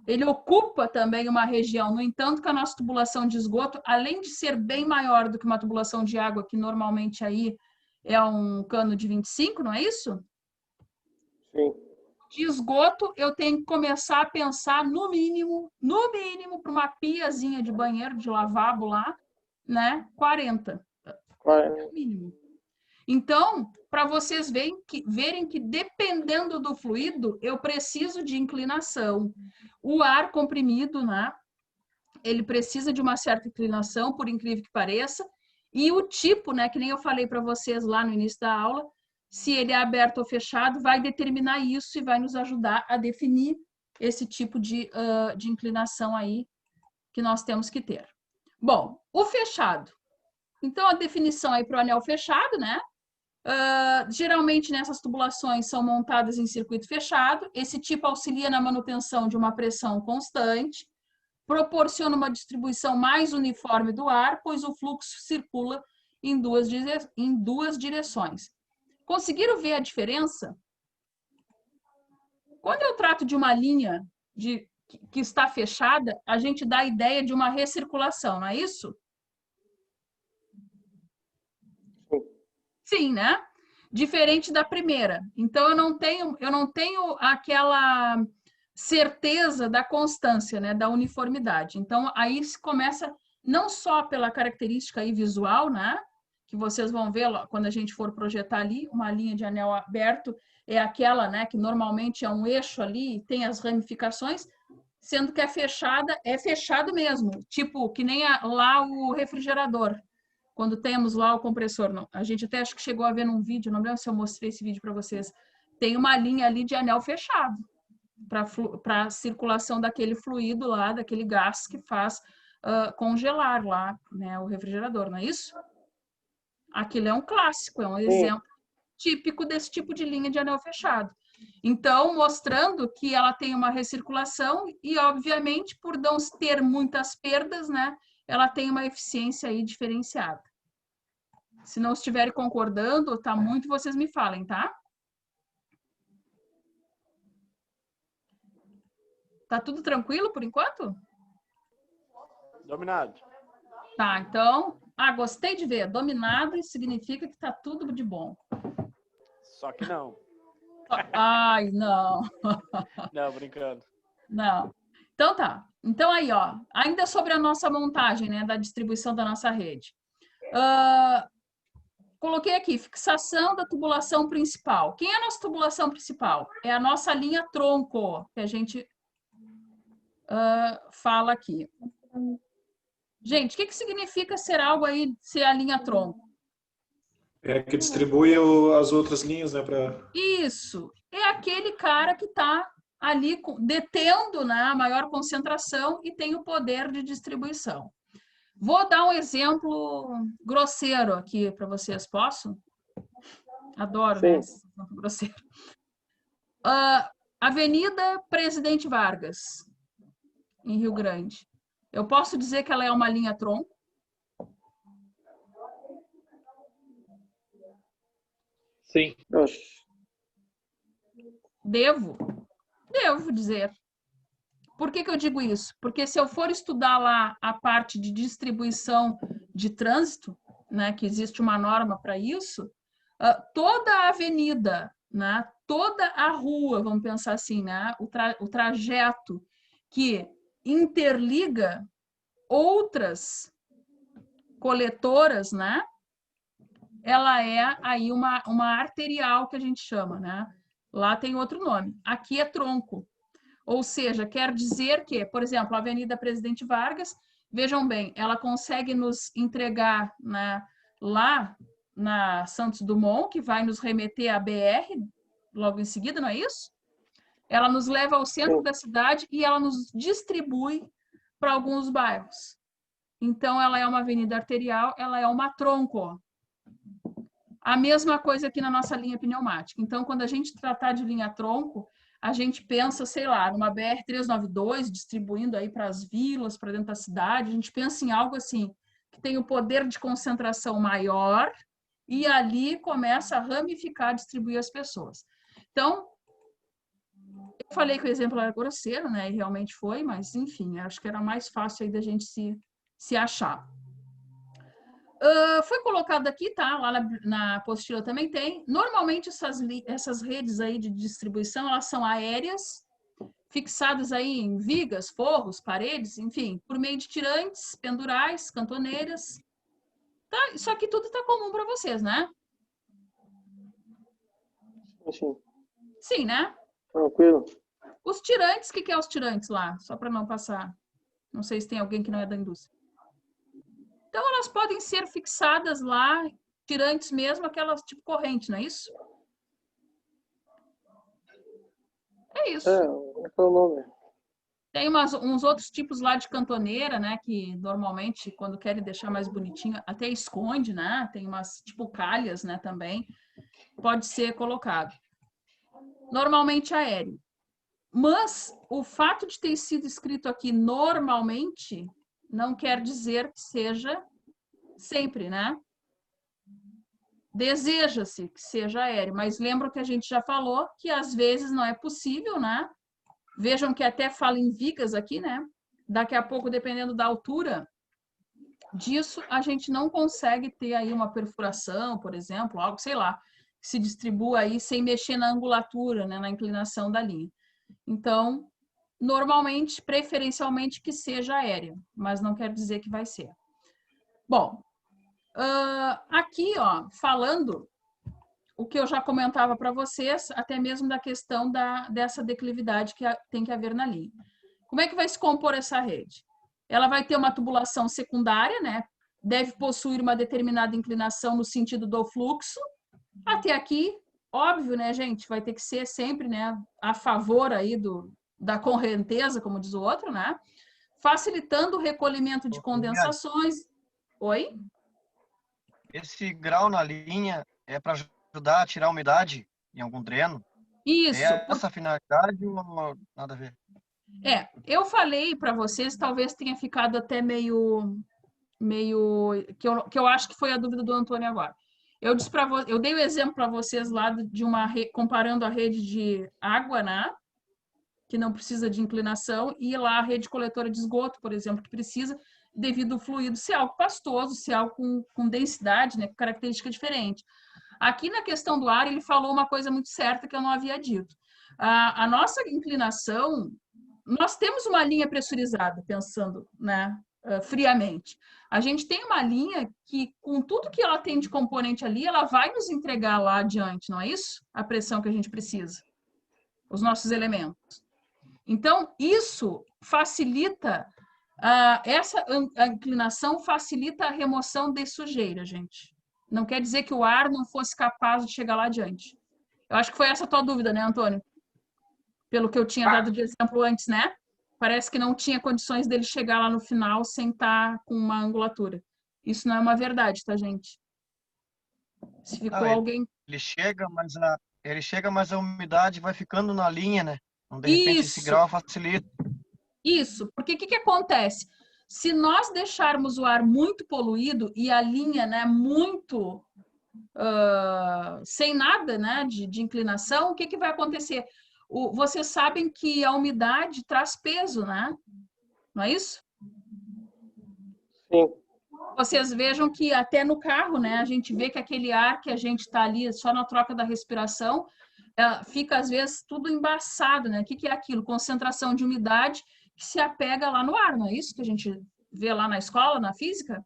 Speaker 1: ele ocupa também uma região. No entanto, que a nossa tubulação de esgoto, além de ser bem maior do que uma tubulação de água, que normalmente aí é um cano de 25, não é isso?
Speaker 2: Sim.
Speaker 1: De esgoto, eu tenho que começar a pensar no mínimo, para uma piazinha de banheiro, de lavabo lá, né? 40. É o mínimo. Então, para vocês verem que dependendo do fluido, eu preciso de inclinação. O ar comprimido, né? Ele precisa de uma certa inclinação, por incrível que pareça, e o tipo, né? Que nem eu falei para vocês lá no início da aula, se ele é aberto ou fechado, vai determinar isso e vai nos ajudar a definir esse tipo de inclinação aí que nós temos que ter. Bom, o fechado. Então, a definição aí para o anel fechado, né? Geralmente, nessas tubulações são montadas em circuito fechado. Esse tipo auxilia na manutenção de uma pressão constante, proporciona uma distribuição mais uniforme do ar, pois o fluxo circula em duas direções. Conseguiram ver a diferença? Quando eu trato de uma linha que está fechada, a gente dá a ideia de uma recirculação, não é isso? Sim, né? Diferente da primeira. Então, eu não tenho aquela certeza da constância, né? Da uniformidade. Então, aí se começa não só pela característica aí visual, né? Que vocês vão ver quando a gente for projetar ali, uma linha de anel aberto é aquela, né? Que normalmente é um eixo ali, tem as ramificações, sendo que é fechado mesmo. Tipo, que nem lá o refrigerador. Quando temos lá o compressor, não, a gente até acho que chegou a ver num vídeo, não lembro se eu mostrei esse vídeo para vocês, tem uma linha ali de anel fechado para a circulação daquele fluido lá, daquele gás que faz congelar lá, né, o refrigerador, não é isso? Aquilo é um clássico, é um exemplo típico desse tipo de linha de anel fechado. Então, mostrando que ela tem uma recirculação e, obviamente, por não ter muitas perdas, né, ela tem uma eficiência aí diferenciada. Se não estiverem concordando, tá muito, vocês me falem, tá? Tá tudo tranquilo por enquanto?
Speaker 6: Dominado.
Speaker 1: Tá, então... gostei de ver. Dominado significa que tá tudo de bom.
Speaker 6: Só que não.
Speaker 1: Ai, não.
Speaker 6: Não, brincando.
Speaker 1: Não. Então tá. Então aí, ó, ainda sobre a nossa montagem, né, da distribuição da nossa rede. Coloquei aqui, fixação da tubulação principal. Quem é a nossa tubulação principal? É a nossa linha tronco, que a gente fala aqui. Gente, o que significa ser algo aí, ser a linha tronco?
Speaker 5: É que distribui as outras linhas, né?
Speaker 1: Isso. É aquele cara que está ali detendo, né, a maior concentração e tem o poder de distribuição. Vou dar um exemplo grosseiro aqui para vocês, posso? Adoro, né, esse exemplo grosseiro. Avenida Presidente Vargas, em Rio Grande. Eu posso dizer que ela é uma linha tronco?
Speaker 4: Sim.
Speaker 1: Devo dizer. Por que eu digo isso? Porque se eu for estudar lá a parte de distribuição de trânsito, né, que existe uma norma para isso, toda a avenida, né, toda a rua, vamos pensar assim, né, o trajeto que interliga outras coletoras, né, ela é aí uma arterial que a gente chama, né? Lá tem outro nome. Aqui é tronco. Ou seja, quer dizer que, por exemplo, a Avenida Presidente Vargas, vejam bem, ela consegue nos entregar, né, lá na Santos Dumont, que vai nos remeter à BR logo em seguida, não é isso? Ela nos leva ao centro da cidade e ela nos distribui para alguns bairros. Então, ela é uma avenida arterial, ela é uma tronco. A mesma coisa aqui na nossa linha pneumática. Então, quando a gente tratar de linha tronco, a gente pensa, sei lá, numa BR-392, distribuindo aí para as vilas, para dentro da cidade, a gente pensa em algo assim, que tem o poder de concentração maior e ali começa a ramificar, distribuir as pessoas. Então, eu falei que o exemplo era grosseiro, né? E realmente foi, mas enfim, acho que era mais fácil aí da gente se achar. Foi colocado aqui, tá? Lá na apostila também tem. Normalmente essas redes aí de distribuição, elas são aéreas, fixadas aí em vigas, forros, paredes, enfim, por meio de tirantes, pendurais, cantoneiras. Tá? Isso aqui tudo tá comum para vocês, né?
Speaker 2: Sim.
Speaker 1: Sim, né?
Speaker 2: Tranquilo.
Speaker 1: Os tirantes, o que é os tirantes lá? Só para não passar. Não sei se tem alguém que não é da indústria. Então, elas podem ser fixadas lá, tirantes mesmo, aquelas tipo corrente, não é isso? É isso.
Speaker 2: É o nome.
Speaker 1: Tem uns outros tipos lá de cantoneira, né? Que normalmente, quando querem deixar mais bonitinho, até esconde, né? Tem umas tipo calhas, né? Também pode ser colocado. Normalmente aéreo. Mas o fato de ter sido escrito aqui normalmente não quer dizer que seja sempre, né? Deseja-se que seja aéreo, mas lembra que a gente já falou que às vezes não é possível, né? Vejam que até fala em vigas aqui, né? Daqui a pouco, dependendo da altura disso, a gente não consegue ter aí uma perfuração, por exemplo, algo, sei lá, que se distribua aí sem mexer na angulatura, né? Na inclinação da linha. Então, normalmente, preferencialmente que seja aéreo, mas não quer dizer que vai ser. Bom, aqui, ó, falando o que eu já comentava para vocês, até mesmo da questão dessa declividade que tem que haver na linha. Como é que vai se compor essa rede? Ela vai ter uma tubulação secundária, né? Deve possuir uma determinada inclinação no sentido do fluxo. Até aqui, óbvio, né, gente? Vai ter que ser sempre, né, a favor aí da correnteza, como diz o outro, né? Facilitando o recolhimento de condensações. Oi?
Speaker 7: Esse grau na linha é para ajudar a tirar a umidade em algum dreno?
Speaker 1: Isso.
Speaker 7: É essa a finalidade ou nada a ver?
Speaker 1: Eu falei para vocês, talvez tenha ficado até meio que eu acho que foi a dúvida do Antônio agora. Eu dei o exemplo para vocês lá de comparando a rede de água, né? Que não precisa de inclinação, e lá a rede coletora de esgoto, por exemplo, que precisa, devido ao fluido ser algo pastoso, ser algo com densidade, né? Com característica diferente. Aqui na questão do ar, ele falou uma coisa muito certa que eu não havia dito. A nossa inclinação, nós temos uma linha pressurizada, pensando, né, friamente. A gente tem uma linha que, com tudo que ela tem de componente ali, ela vai nos entregar lá adiante, não é isso? A pressão que a gente precisa, os nossos elementos. Então, isso facilita, essa inclinação facilita a remoção de sujeira, gente. Não quer dizer que o ar não fosse capaz de chegar lá adiante. Eu acho que foi essa a tua dúvida, né, Antônio? Pelo que eu tinha dado de exemplo antes, né? Parece que não tinha condições dele chegar lá no final sem estar com uma angulatura. Isso não é uma verdade, tá, gente? Se ficou alguém...
Speaker 7: Ele chega, mas a umidade vai ficando na linha, né? Então, de repente, esse grau facilita.
Speaker 1: Isso, porque o que acontece? Se nós deixarmos o ar muito poluído e a linha, né, muito sem nada, né, de inclinação, o que vai acontecer? Vocês sabem que a umidade traz peso, né? Não é isso?
Speaker 2: Sim.
Speaker 1: Vocês vejam que até no carro, né, a gente vê que aquele ar que a gente está ali só na troca da respiração, fica às vezes tudo embaçado, né? O que é aquilo? Concentração de umidade que se apega lá no ar, não é isso que a gente vê lá na escola, na física?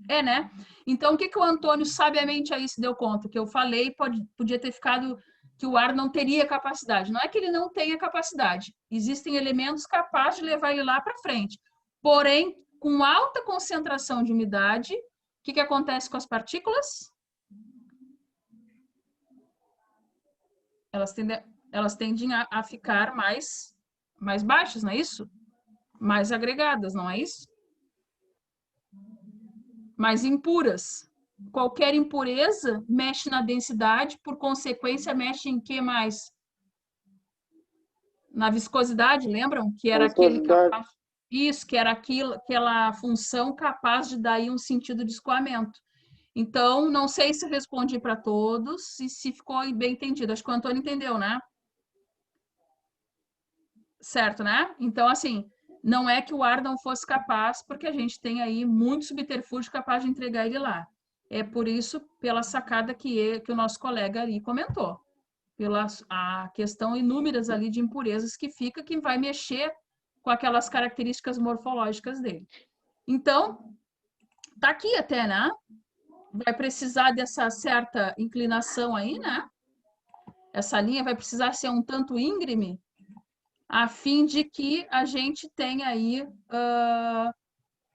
Speaker 1: Né? Então, o que o Antônio sabiamente aí se deu conta? Que eu falei, podia ter ficado que o ar não teria capacidade. Não é que ele não tenha capacidade. Existem elementos capazes de levar ele lá para frente. Porém, com alta concentração de umidade, o que acontece com as partículas? Elas tendem a ficar mais baixas, não é isso? Mais agregadas, não é isso? Mais impuras. Qualquer impureza mexe na densidade, por consequência, mexe em que mais? Na viscosidade, lembram? Que era aquele capaz... Isso, que era aquela função capaz de dar aí um sentido de escoamento. Então, não sei se respondi para todos e se ficou bem entendido. Acho que o Antônio entendeu, né? Certo, né? Então, assim, Não é que o ar não fosse capaz, porque a gente tem aí muito subterfúgio capaz de entregar ele lá. É por isso, pela sacada que o nosso colega ali comentou. Pela a questão inúmeras ali de impurezas que fica, que vai mexer com aquelas características morfológicas dele. Então, tá aqui até, né? Vai precisar dessa certa inclinação aí, né? Essa linha vai precisar ser um tanto íngreme, a fim de que a gente tenha aí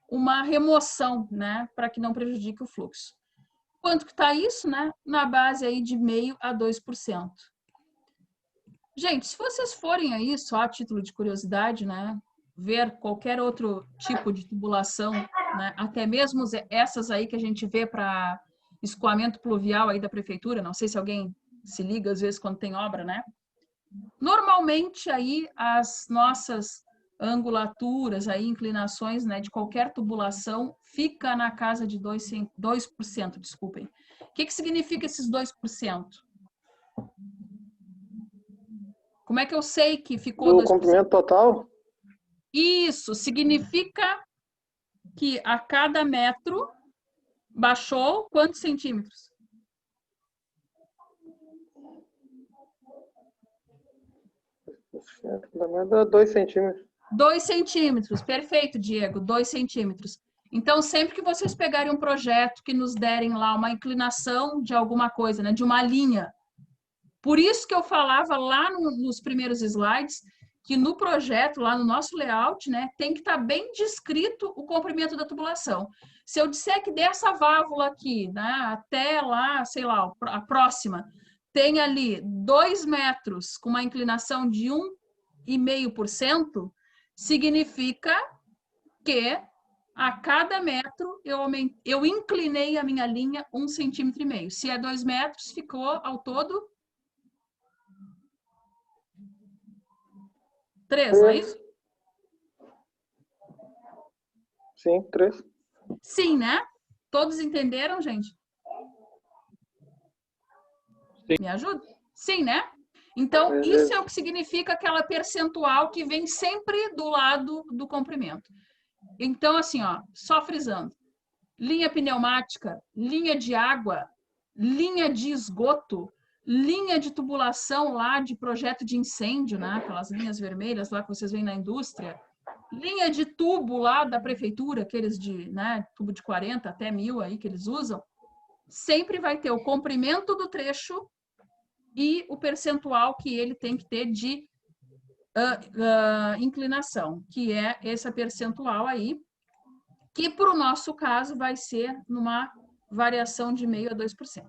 Speaker 1: uma remoção, né? Para que não prejudique o fluxo. Quanto que está isso, né? Na base aí de 0,5% a 2%. Gente, se vocês forem aí, só a título de curiosidade, né? Ver qualquer outro tipo de tubulação, né? Até mesmo essas aí que a gente vê para escoamento pluvial aí da prefeitura, não sei se alguém se liga às vezes quando tem obra, né? Normalmente aí as nossas angulaturas, aí inclinações, né, de qualquer tubulação fica na casa de 2%, desculpem. O que significa esses 2%? Como é que eu sei que ficou
Speaker 2: do
Speaker 1: 2%?
Speaker 2: comprimento total?
Speaker 1: Isso significa que a cada metro baixou quantos centímetros?
Speaker 2: Dá 2 centímetros.
Speaker 1: 2 centímetros, perfeito, Diego, 2 centímetros. Então, sempre que vocês pegarem um projeto que nos derem lá uma inclinação de alguma coisa, né, de uma linha. Por isso que eu falava lá nos primeiros slides, que no projeto, lá no nosso layout, né, tem que estar bem descrito o comprimento da tubulação. Se eu disser que dessa válvula aqui, né, até lá, sei lá, a próxima, tem ali 2 metros com uma inclinação de 1,5%, significa que a cada metro eu inclinei a minha linha 1,5 centímetros. Se é 2 metros, ficou ao todo 3, não é isso?
Speaker 2: Sim, 3.
Speaker 1: Sim, né? Todos entenderam, gente?
Speaker 4: Sim.
Speaker 1: Me ajuda? Sim, né? Então, isso é o que significa aquela percentual que vem sempre do lado do comprimento. Então, assim, ó, só frisando. Linha pneumática, linha de água, linha de esgoto, linha de tubulação lá de projeto de incêndio, né? Aquelas linhas vermelhas lá que vocês veem na indústria. Linha de tubo lá da prefeitura, aqueles de, né, tubo de 40 até 1000 aí que eles usam. Sempre vai ter o comprimento do trecho e o percentual que ele tem que ter de inclinação, que é esse percentual aí, que para o nosso caso vai ser numa variação de 0,5% a 2%.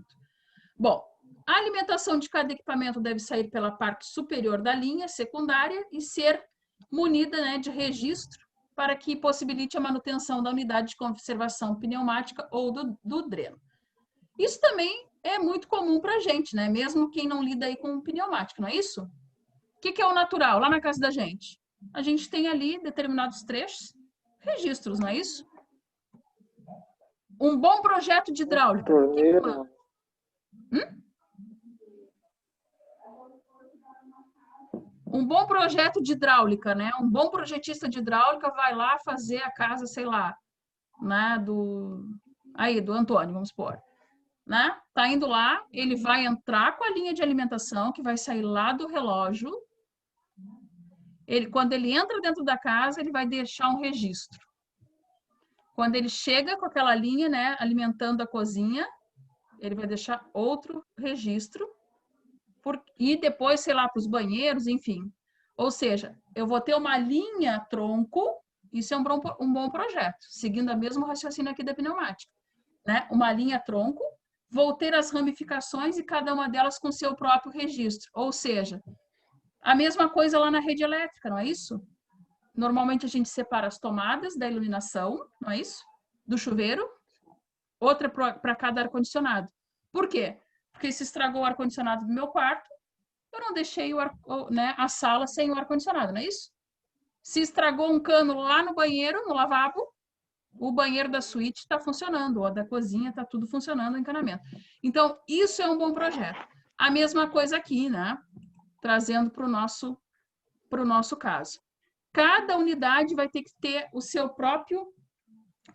Speaker 1: Bom, a alimentação de cada equipamento deve sair pela parte superior da linha secundária e ser munida, né, de registro para que possibilite a manutenção da unidade de conservação pneumática ou do dreno. Isso também é muito comum para a gente, né? Mesmo quem não lida aí com pneumática, não é isso? O que é o natural? Lá na casa da gente, a gente tem ali determinados trechos, registros, não é isso? Um bom projeto de hidráulica. Um bom projeto de hidráulica, né? Um bom projetista de hidráulica vai lá fazer a casa, sei lá, né? Do Antônio, vamos supor. Né? Tá indo lá, ele vai entrar com a linha de alimentação, que vai sair lá do relógio. Quando ele entra dentro da casa, ele vai deixar um registro. Quando ele chega com aquela linha, né, alimentando a cozinha, ele vai deixar outro registro. E depois, sei lá, para os banheiros, enfim. Ou seja, eu vou ter uma linha tronco, isso é um bom projeto, seguindo o mesmo raciocínio aqui da pneumática. Né? Uma linha tronco, vou ter as ramificações e cada uma delas com seu próprio registro. Ou seja, a mesma coisa lá na rede elétrica, não é isso? Normalmente a gente separa as tomadas da iluminação, não é isso? Do chuveiro, outra para cada ar-condicionado. Por quê? Porque se estragou o ar-condicionado do meu quarto, eu não deixei a sala sem o ar-condicionado, não é isso? Se estragou um cano lá no banheiro, no lavabo, o banheiro da suíte está funcionando, ou da cozinha está tudo funcionando, o encanamento. Então, isso é um bom projeto. A mesma coisa aqui, né? Trazendo para o nosso caso. cada unidade vai ter que ter o seu próprio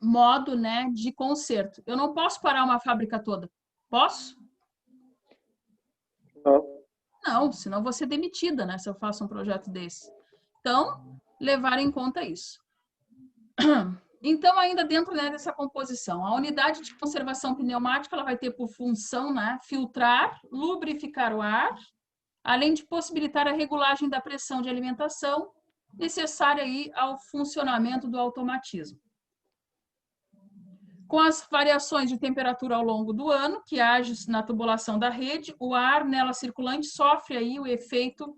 Speaker 1: modo, né, de conserto. Eu não posso parar uma fábrica toda. Posso?
Speaker 2: Não.
Speaker 1: Não, senão vou ser demitida, né, se eu faço um projeto desse. Então, levar em conta isso. Então, ainda dentro, né, dessa composição, a unidade de conservação pneumática ela vai ter por função, né, filtrar, lubrificar o ar, além de possibilitar a regulagem da pressão de alimentação necessária aí ao funcionamento do automatismo. Com as variações de temperatura ao longo do ano, que age na tubulação da rede, o ar nela circulante sofre aí o efeito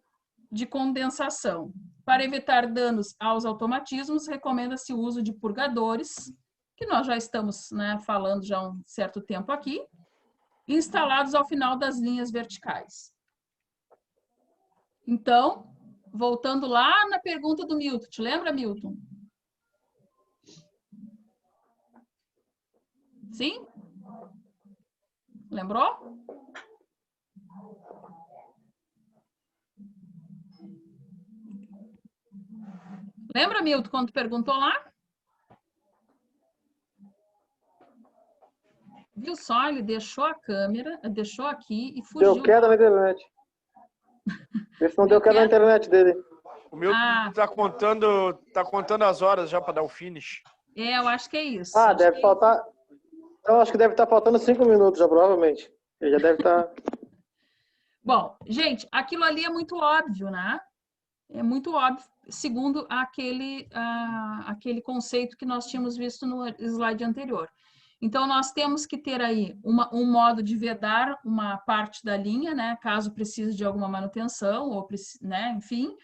Speaker 1: de condensação. Para evitar danos aos automatismos, recomenda-se o uso de purgadores, que nós já estamos, né, falando já há um certo tempo aqui, instalados ao final das linhas verticais. Então, voltando lá na pergunta do Milton, te lembra, Milton? Sim? Lembrou? Lembra, Milton, quando tu perguntou lá? Viu só? Ele deixou a câmera, deixou aqui e fugiu.
Speaker 2: Deu queda na internet. Esse não deu queda na internet dele.
Speaker 6: O meu tá contando as horas já para dar o finish.
Speaker 1: É, eu acho que é isso.
Speaker 2: Ah, deve faltar... Eu acho que deve estar faltando 5 minutos já, provavelmente. Ele já deve estar...
Speaker 1: Bom, gente, aquilo ali é muito óbvio, né? É muito óbvio, segundo aquele conceito que nós tínhamos visto no slide anterior. Então, nós temos que ter aí um modo de vedar uma parte da linha, né? Caso precise de alguma manutenção, ou, né? Enfim.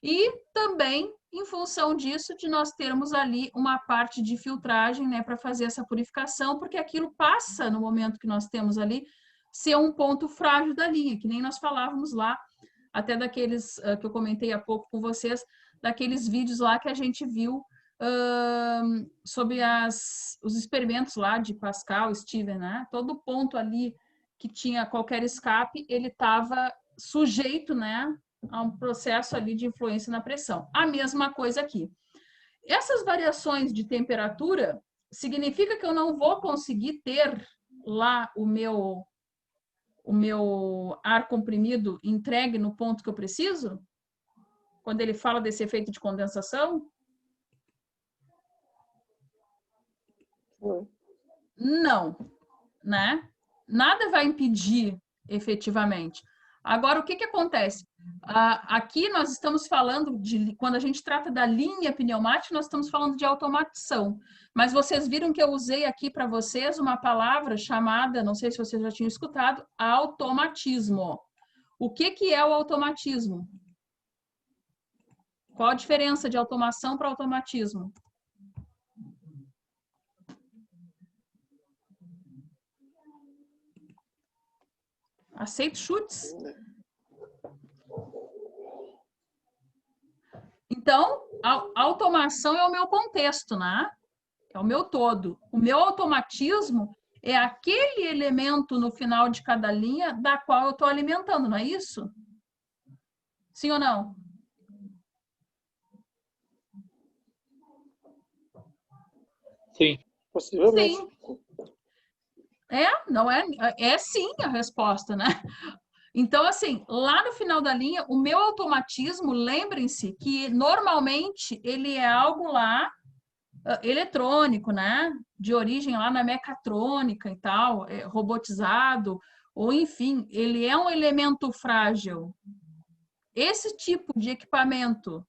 Speaker 1: E também, em função disso, de nós termos ali uma parte de filtragem, né? Para fazer essa purificação, porque aquilo passa, no momento que nós temos ali, ser um ponto frágil da linha, que nem nós falávamos lá, até daqueles que eu comentei há pouco com vocês, daqueles vídeos lá que a gente viu sobre os experimentos lá de Pascal, Steven, né? Todo ponto ali que tinha qualquer escape, ele estava sujeito, né, a um processo ali de influência na pressão. A mesma coisa aqui. Essas variações de temperatura significa que eu não vou conseguir ter lá o meu ar comprimido entregue no ponto que eu preciso? Quando ele fala desse efeito de condensação? Não, né? Nada vai impedir efetivamente. Agora, o que acontece? Aqui nós estamos falando de, quando a gente trata da linha pneumática, nós estamos falando de automatização. Mas vocês viram que eu usei aqui para vocês uma palavra chamada, não sei se vocês já tinham escutado, automatismo. O que é o automatismo? Qual a diferença de automação para automatismo? Aceito chutes? Então, a automação é o meu contexto, né? É o meu todo. O meu automatismo é aquele elemento no final de cada linha da qual eu estou alimentando, não é isso? Sim ou não?
Speaker 4: Sim.
Speaker 2: Possivelmente.
Speaker 1: Sim. Não é? É sim a resposta, né? Então, assim, lá no final da linha, o meu automatismo, lembrem-se que normalmente ele é algo lá eletrônico, né? De origem lá na mecatrônica e tal, robotizado, ou enfim, ele é um elemento frágil. Esse tipo de equipamento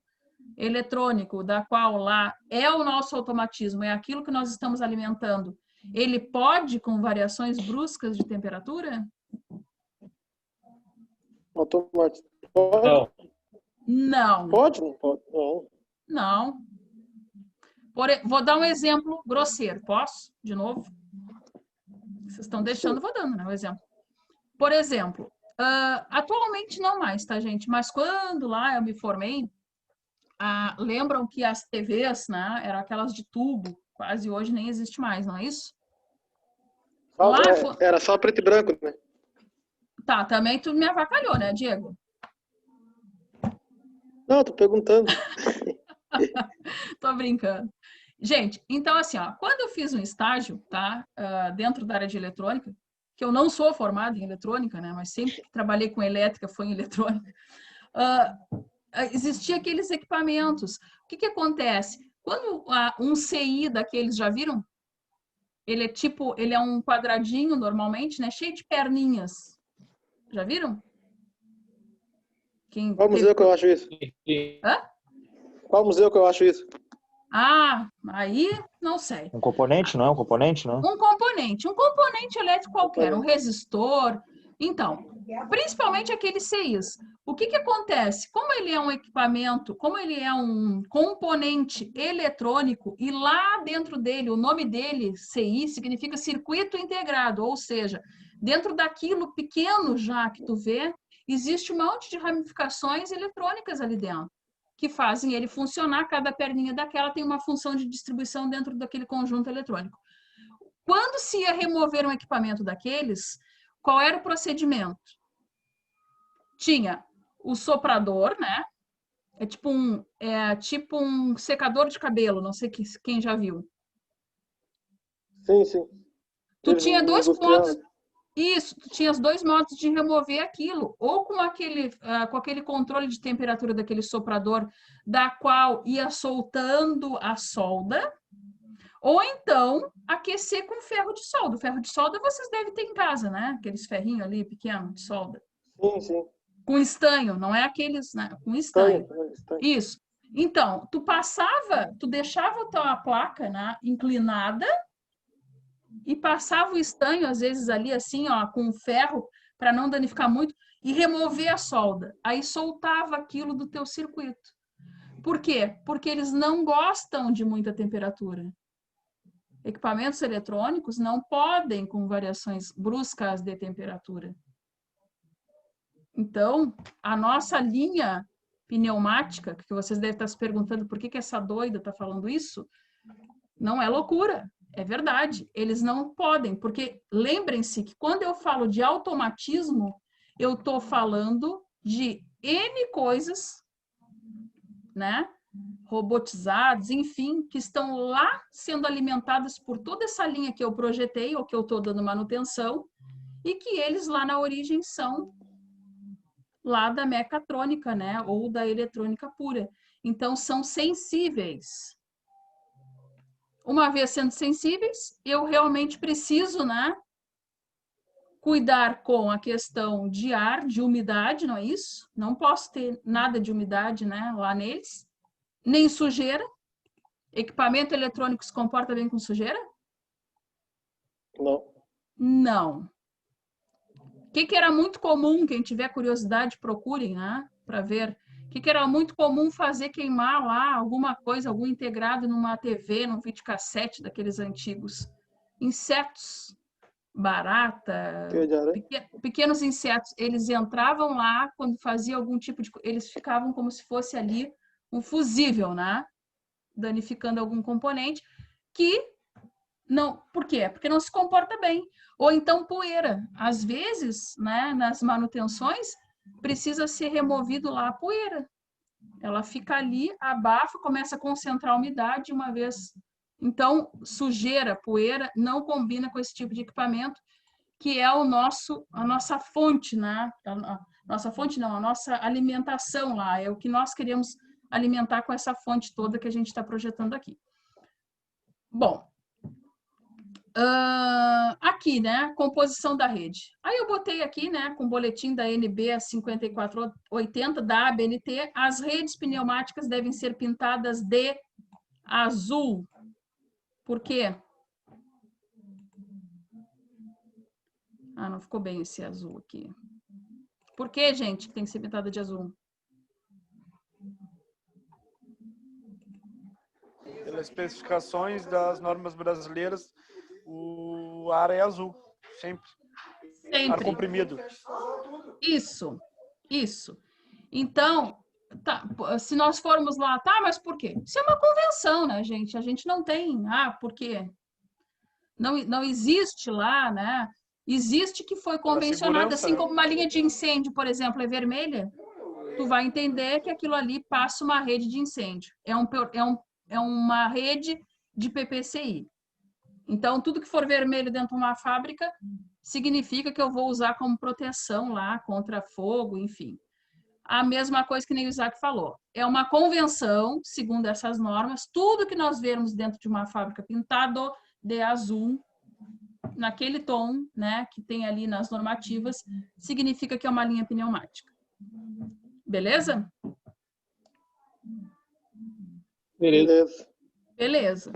Speaker 1: eletrônico, da qual lá é o nosso automatismo, é aquilo que nós estamos alimentando, ele pode com variações bruscas de temperatura?
Speaker 2: Automático.
Speaker 4: Não.
Speaker 1: Não.
Speaker 2: Pode? Não pode. Não.
Speaker 1: Não. Vou dar um exemplo grosseiro. Posso? De novo? Vocês estão deixando, vou dando, né, o exemplo. Por exemplo, atualmente não mais, tá, gente? Mas quando lá eu me formei, lembram que as TVs, né, eram aquelas de tubo, quase hoje nem existe mais, não é isso?
Speaker 2: Era só preto e branco, né?
Speaker 1: Tá, também tu me avacalhou, né, Diego?
Speaker 2: Não, tô perguntando.
Speaker 1: Tô brincando. Gente, então assim, ó, quando eu fiz um estágio, tá, dentro da área de eletrônica, que eu não sou formada em eletrônica, né, mas sempre que trabalhei com elétrica foi em eletrônica, existia aqueles equipamentos. O que que acontece? Quando um CI daqueles, já viram? Ele é um quadradinho normalmente, né, cheio de perninhas. Já viram?
Speaker 2: Qual museu que eu acho isso?
Speaker 1: Hã?
Speaker 2: Qual museu que eu acho isso?
Speaker 1: Ah, aí não sei.
Speaker 8: Um componente, não é? Um componente, não?
Speaker 1: Um componente elétrico qualquer, um resistor. Então, principalmente aqueles CIs. O que que acontece? Como ele é um equipamento, como ele é um componente eletrônico, e lá dentro dele, o nome dele, CI, significa circuito integrado, ou seja, dentro daquilo pequeno já que tu vê, existe um monte de ramificações eletrônicas ali dentro, que fazem ele funcionar. Cada perninha daquela tem uma função de distribuição dentro daquele conjunto eletrônico. Quando se ia remover um equipamento daqueles, qual era o procedimento? Tinha o soprador, né? É tipo um secador de cabelo, não sei quem já viu.
Speaker 2: Sim, sim.
Speaker 1: Tu tinha dois modos. Isso, tu tinha os dois modos de remover aquilo, ou com aquele controle de temperatura daquele soprador, da qual ia soltando a solda, ou então aquecer com ferro de solda. O ferro de solda vocês devem ter em casa, né? Aqueles ferrinhos ali pequenos de solda.
Speaker 2: Sim, sim.
Speaker 1: Com estanho, não é aqueles, né? Com estanho. Isso. Então, tu deixava a tua placa, né, inclinada, e passava o estanho, às vezes, ali assim, ó, com o ferro, para não danificar muito, e remover a solda. Aí soltava aquilo do teu circuito. Por quê? Porque eles não gostam de muita temperatura. Equipamentos eletrônicos não podem com variações bruscas de temperatura. Então, a nossa linha pneumática, que vocês devem estar se perguntando por que essa doida está falando isso, não é loucura. É verdade, eles não podem, porque lembrem-se que quando eu falo de automatismo, eu estou falando de N coisas, né, robotizadas, enfim, que estão lá sendo alimentadas por toda essa linha que eu projetei, ou que eu estou dando manutenção, e que eles lá na origem são lá da mecatrônica, né, ou da eletrônica pura. Então, são sensíveis. Uma vez sendo sensíveis, eu realmente preciso, né, cuidar com a questão de ar, de umidade, não é isso? Não posso ter nada de umidade, né, lá neles, nem sujeira. Equipamento eletrônico se comporta bem com sujeira?
Speaker 2: Não.
Speaker 1: Não. O que era muito comum, quem tiver curiosidade, procurem, né, para ver. O que era muito comum fazer queimar lá alguma coisa, algum integrado numa TV, num videocassete daqueles antigos? Insetos, barata, pequenos insetos. Eles entravam lá quando fazia algum tipo de... Eles ficavam como se fosse ali um fusível, né? Danificando algum componente que não... Por quê? Porque não se comporta bem. Ou então poeira. Às vezes, né, nas manutenções, precisa ser removido lá a poeira. Ela fica ali, abafa, começa a concentrar a umidade uma vez. Então, sujeira, poeira, não combina com esse tipo de equipamento, que é a nossa fonte, né? Nossa fonte não, a nossa alimentação lá. É o que nós queremos alimentar com essa fonte toda que a gente está projetando aqui. Bom, aqui, né, composição da rede. Aí eu botei aqui, né, com o boletim da NB 5480 da ABNT, as redes pneumáticas devem ser pintadas de azul. Por quê? Ah, não ficou bem esse azul aqui. Por que, gente, que tem que ser pintada de azul?
Speaker 6: Pelas especificações das normas brasileiras, o ar é azul, sempre. Ar comprimido.
Speaker 1: Isso. Então, tá, se nós formos lá, tá, mas por quê? Isso é uma convenção, né, gente? A gente não tem, por quê? Não existe lá, né? Existe que foi convencionado, assim como uma linha de incêndio, por exemplo, é vermelha. tu vai entender que aquilo ali passa uma rede de incêndio. É uma rede de PPCI. Então, tudo que for vermelho dentro de uma fábrica significa que eu vou usar como proteção lá contra fogo, enfim. A mesma coisa que nem o Isaac falou. É uma convenção, segundo essas normas, tudo que nós vermos dentro de uma fábrica pintado de azul, naquele tom, né, que tem ali nas normativas, significa que é uma linha pneumática. Beleza?
Speaker 2: Beleza.
Speaker 1: Beleza.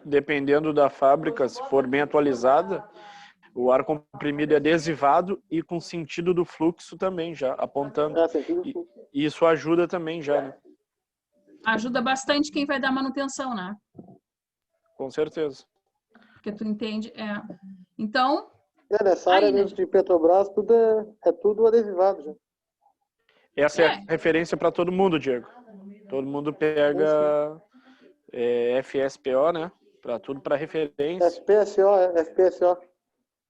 Speaker 6: Dependendo da fábrica, se for bem atualizada, o ar comprimido é adesivado e com sentido do fluxo também, já apontando. E isso ajuda também já, né?
Speaker 1: Ajuda bastante quem vai dar manutenção, né?
Speaker 6: Com certeza.
Speaker 1: Porque tu entende. Então...
Speaker 2: nessa área mesmo de Petrobras, tudo é tudo adesivado já.
Speaker 6: Essa é a referência para todo mundo, Diego. Todo mundo pega FSPO, né? Para tudo para referência.
Speaker 2: FPSO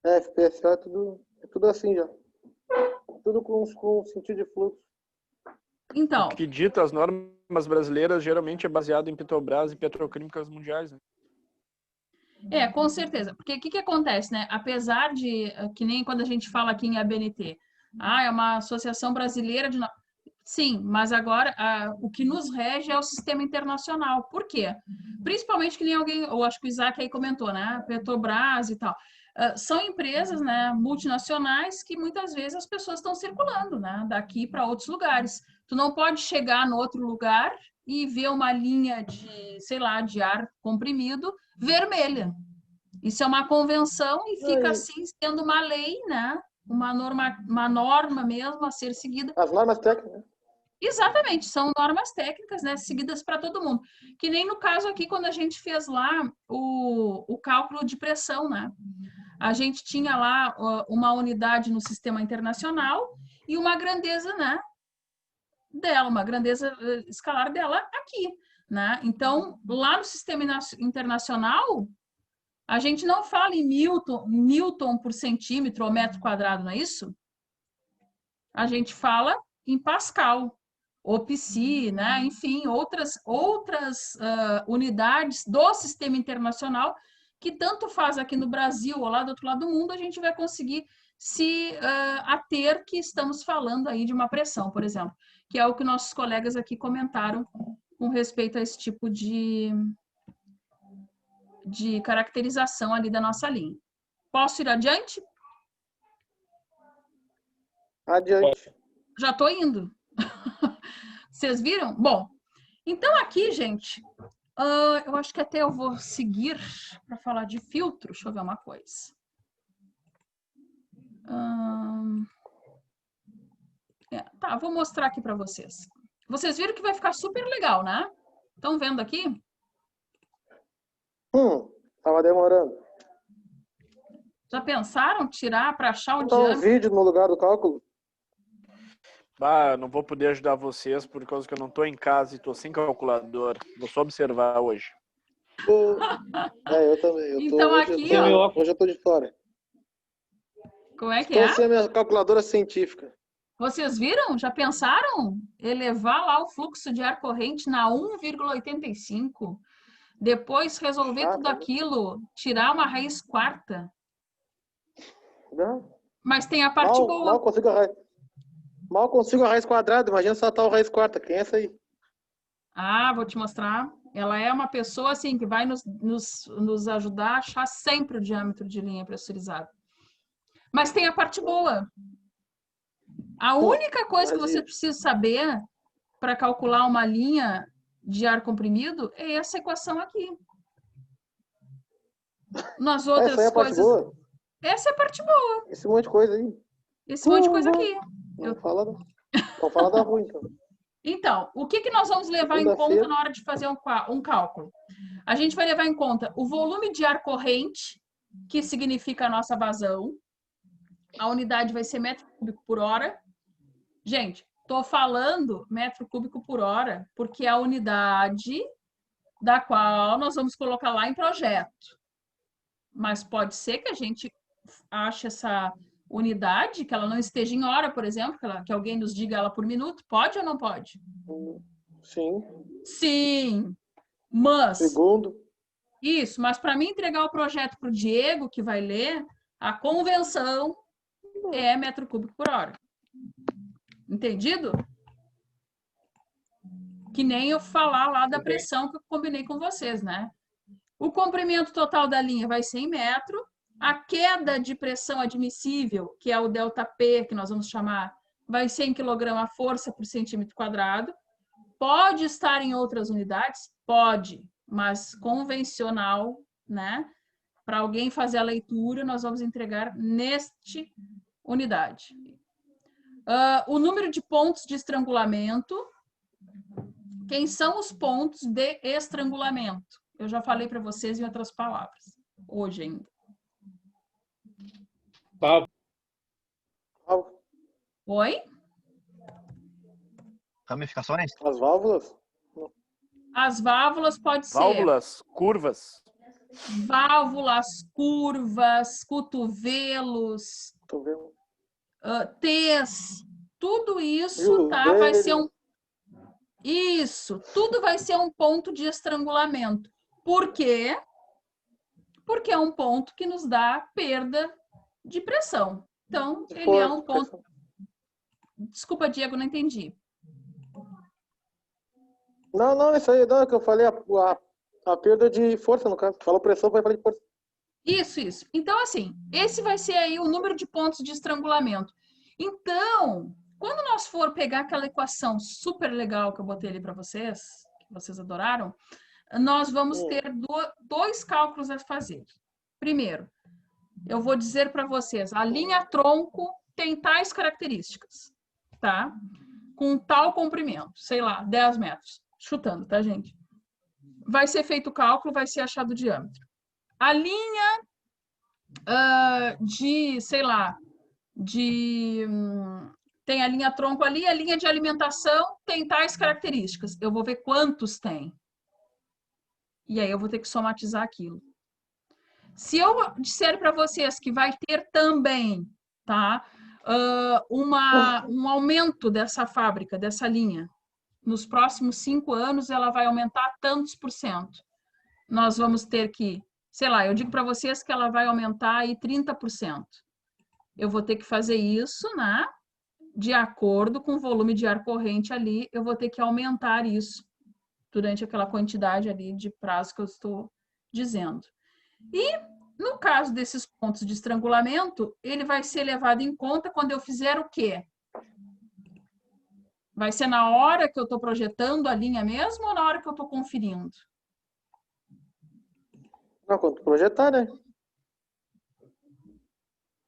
Speaker 2: é tudo assim já. Tudo com sentido de fluxo.
Speaker 1: Então.
Speaker 6: O que dita as normas brasileiras geralmente é baseado em Petrobras e petroquímicas mundiais, né?
Speaker 1: Com certeza. Porque o que acontece, né? Apesar de, que nem quando a gente fala aqui em ABNT, é uma associação brasileira de... Sim, mas agora o que nos rege é o sistema internacional. Por quê? Principalmente que nem alguém, ou acho que o Isaac aí comentou, né? Petrobras e tal. São empresas, né, multinacionais que muitas vezes as pessoas estão circulando, né? Daqui para outros lugares. Tu não pode chegar no outro lugar e ver uma linha de, sei lá, de ar comprimido vermelha. Isso é uma convenção e fica assim sendo uma lei, né? Uma norma mesmo a ser seguida.
Speaker 2: As normas técnicas.
Speaker 1: Exatamente, são normas técnicas, né, seguidas para todo mundo. Que nem no caso aqui, quando a gente fez lá o cálculo de pressão, né? A gente tinha lá uma unidade no sistema internacional e uma grandeza, né, dela, uma grandeza escalar dela aqui, né? Então, lá no sistema internacional, a gente não fala em Newton por centímetro ou metro quadrado, não é isso? A gente fala em Pascal, ou Psi, né? Enfim, outras unidades do sistema internacional que tanto faz aqui no Brasil ou lá do outro lado do mundo, a gente vai conseguir se ater que estamos falando aí de uma pressão, por exemplo, que é o que nossos colegas aqui comentaram com respeito a esse tipo de caracterização ali da nossa linha. Posso ir adiante?
Speaker 2: Adiante.
Speaker 1: Já estou indo. Vocês viram? Bom, então aqui, gente, eu acho que até eu vou seguir para falar de filtro. Deixa eu ver uma coisa. Tá, vou mostrar aqui para vocês. Vocês viram que vai ficar super legal, né? Estão vendo aqui?
Speaker 2: Tava demorando.
Speaker 1: Já pensaram tirar para achar o
Speaker 2: diâmetro? Botar um vídeo no lugar do cálculo?
Speaker 6: Não vou poder ajudar vocês por causa que eu não estou em casa e estou sem calculador. Vou só observar hoje.
Speaker 2: Eu também.
Speaker 1: Então aqui,
Speaker 2: hoje eu estou de fora.
Speaker 1: Como é que
Speaker 2: Estou sem a minha calculadora científica.
Speaker 1: Vocês viram? Já pensaram? Elevar lá o fluxo de ar corrente na 1,85? Depois resolver tudo aquilo, tirar uma raiz quarta?
Speaker 2: Não.
Speaker 1: Mas tem a parte boa.
Speaker 2: Mal consigo a raiz quadrada, imagina saltar a raiz quarta. Quem é essa aí?
Speaker 1: Vou te mostrar. Ela é uma pessoa assim que vai nos ajudar a achar sempre o diâmetro de linha pressurizada. Mas tem a parte boa. A única coisa que você precisa saber para calcular uma linha de ar comprimido é essa equação aqui. Nas outras coisas... Essa é a parte boa.
Speaker 2: Esse monte de coisa aí.
Speaker 1: Esse monte de coisa aqui.
Speaker 2: Vamos falar da ruim, então.
Speaker 1: Então, o que nós vamos levar em conta na hora de fazer um cálculo? A gente vai levar em conta o volume de ar corrente, que significa a nossa vazão. A unidade vai ser metro cúbico por hora. Gente, estou falando metro cúbico por hora porque é a unidade da qual nós vamos colocar lá em projeto. Mas pode ser que a gente ache essa unidade, que ela não esteja em hora, por exemplo, que alguém nos diga ela por minuto? Pode ou não pode?
Speaker 2: Sim.
Speaker 1: Sim, mas...
Speaker 2: Segundo.
Speaker 1: Isso, mas para mim entregar o projeto para o Diego, que vai ler, a convenção é metro cúbico por hora. Entendido? Que nem eu falar lá da pressão que eu combinei com vocês, né? O comprimento total da linha vai ser em metro, a queda de pressão admissível, que é o ΔP, que nós vamos chamar, vai ser em quilograma força por centímetro quadrado. Pode estar em outras unidades? Pode, mas convencional, né? Para alguém fazer a leitura, nós vamos entregar neste unidade. O número de pontos de estrangulamento. Quem são os pontos de estrangulamento? Eu já falei para vocês em outras palavras, hoje ainda. Oi?
Speaker 7: Ramificações?
Speaker 2: As válvulas?
Speaker 1: As válvulas pode ser...
Speaker 6: Válvulas, curvas.
Speaker 1: Válvulas, curvas, cotovelos, T's, tudo isso, tá? Vai ser um... Isso, tudo vai ser um ponto de estrangulamento. Por quê? Porque é um ponto que nos dá perda de pressão. Então, ele é um ponto... Desculpa, Diego, não entendi.
Speaker 2: Não, isso aí não, é que eu falei a perda de força, no caso. Falou pressão, vai falar de força.
Speaker 1: Isso. Então, assim, esse vai ser aí o número de pontos de estrangulamento. Então, quando nós for pegar aquela equação super legal que eu botei ali para vocês, que vocês adoraram, nós vamos ter dois cálculos a fazer. Primeiro, eu vou dizer para vocês, a linha tronco tem tais características, tá? Com tal comprimento, sei lá, 10 metros. Chutando, tá, gente? Vai ser feito o cálculo, vai ser achado o diâmetro. A linha sei lá, tem a linha tronco ali, a linha de alimentação tem tais características. Eu vou ver quantos tem. E aí eu vou ter que somatizar aquilo. Se eu disser para vocês que vai ter também, tá, um aumento dessa fábrica, dessa linha, nos próximos 5 anos ela vai aumentar tantos %. Nós vamos ter que, sei lá, eu digo para vocês que ela vai aumentar aí 30%. Eu vou ter que fazer isso, né? De acordo com o volume de ar corrente ali, eu vou ter que aumentar isso durante aquela quantidade ali de prazo que eu estou dizendo. E no caso desses pontos de estrangulamento, ele vai ser levado em conta quando eu fizer o quê? Vai ser na hora que eu estou projetando a linha mesmo ou na hora que eu estou conferindo?
Speaker 2: Não, quando projetar, né?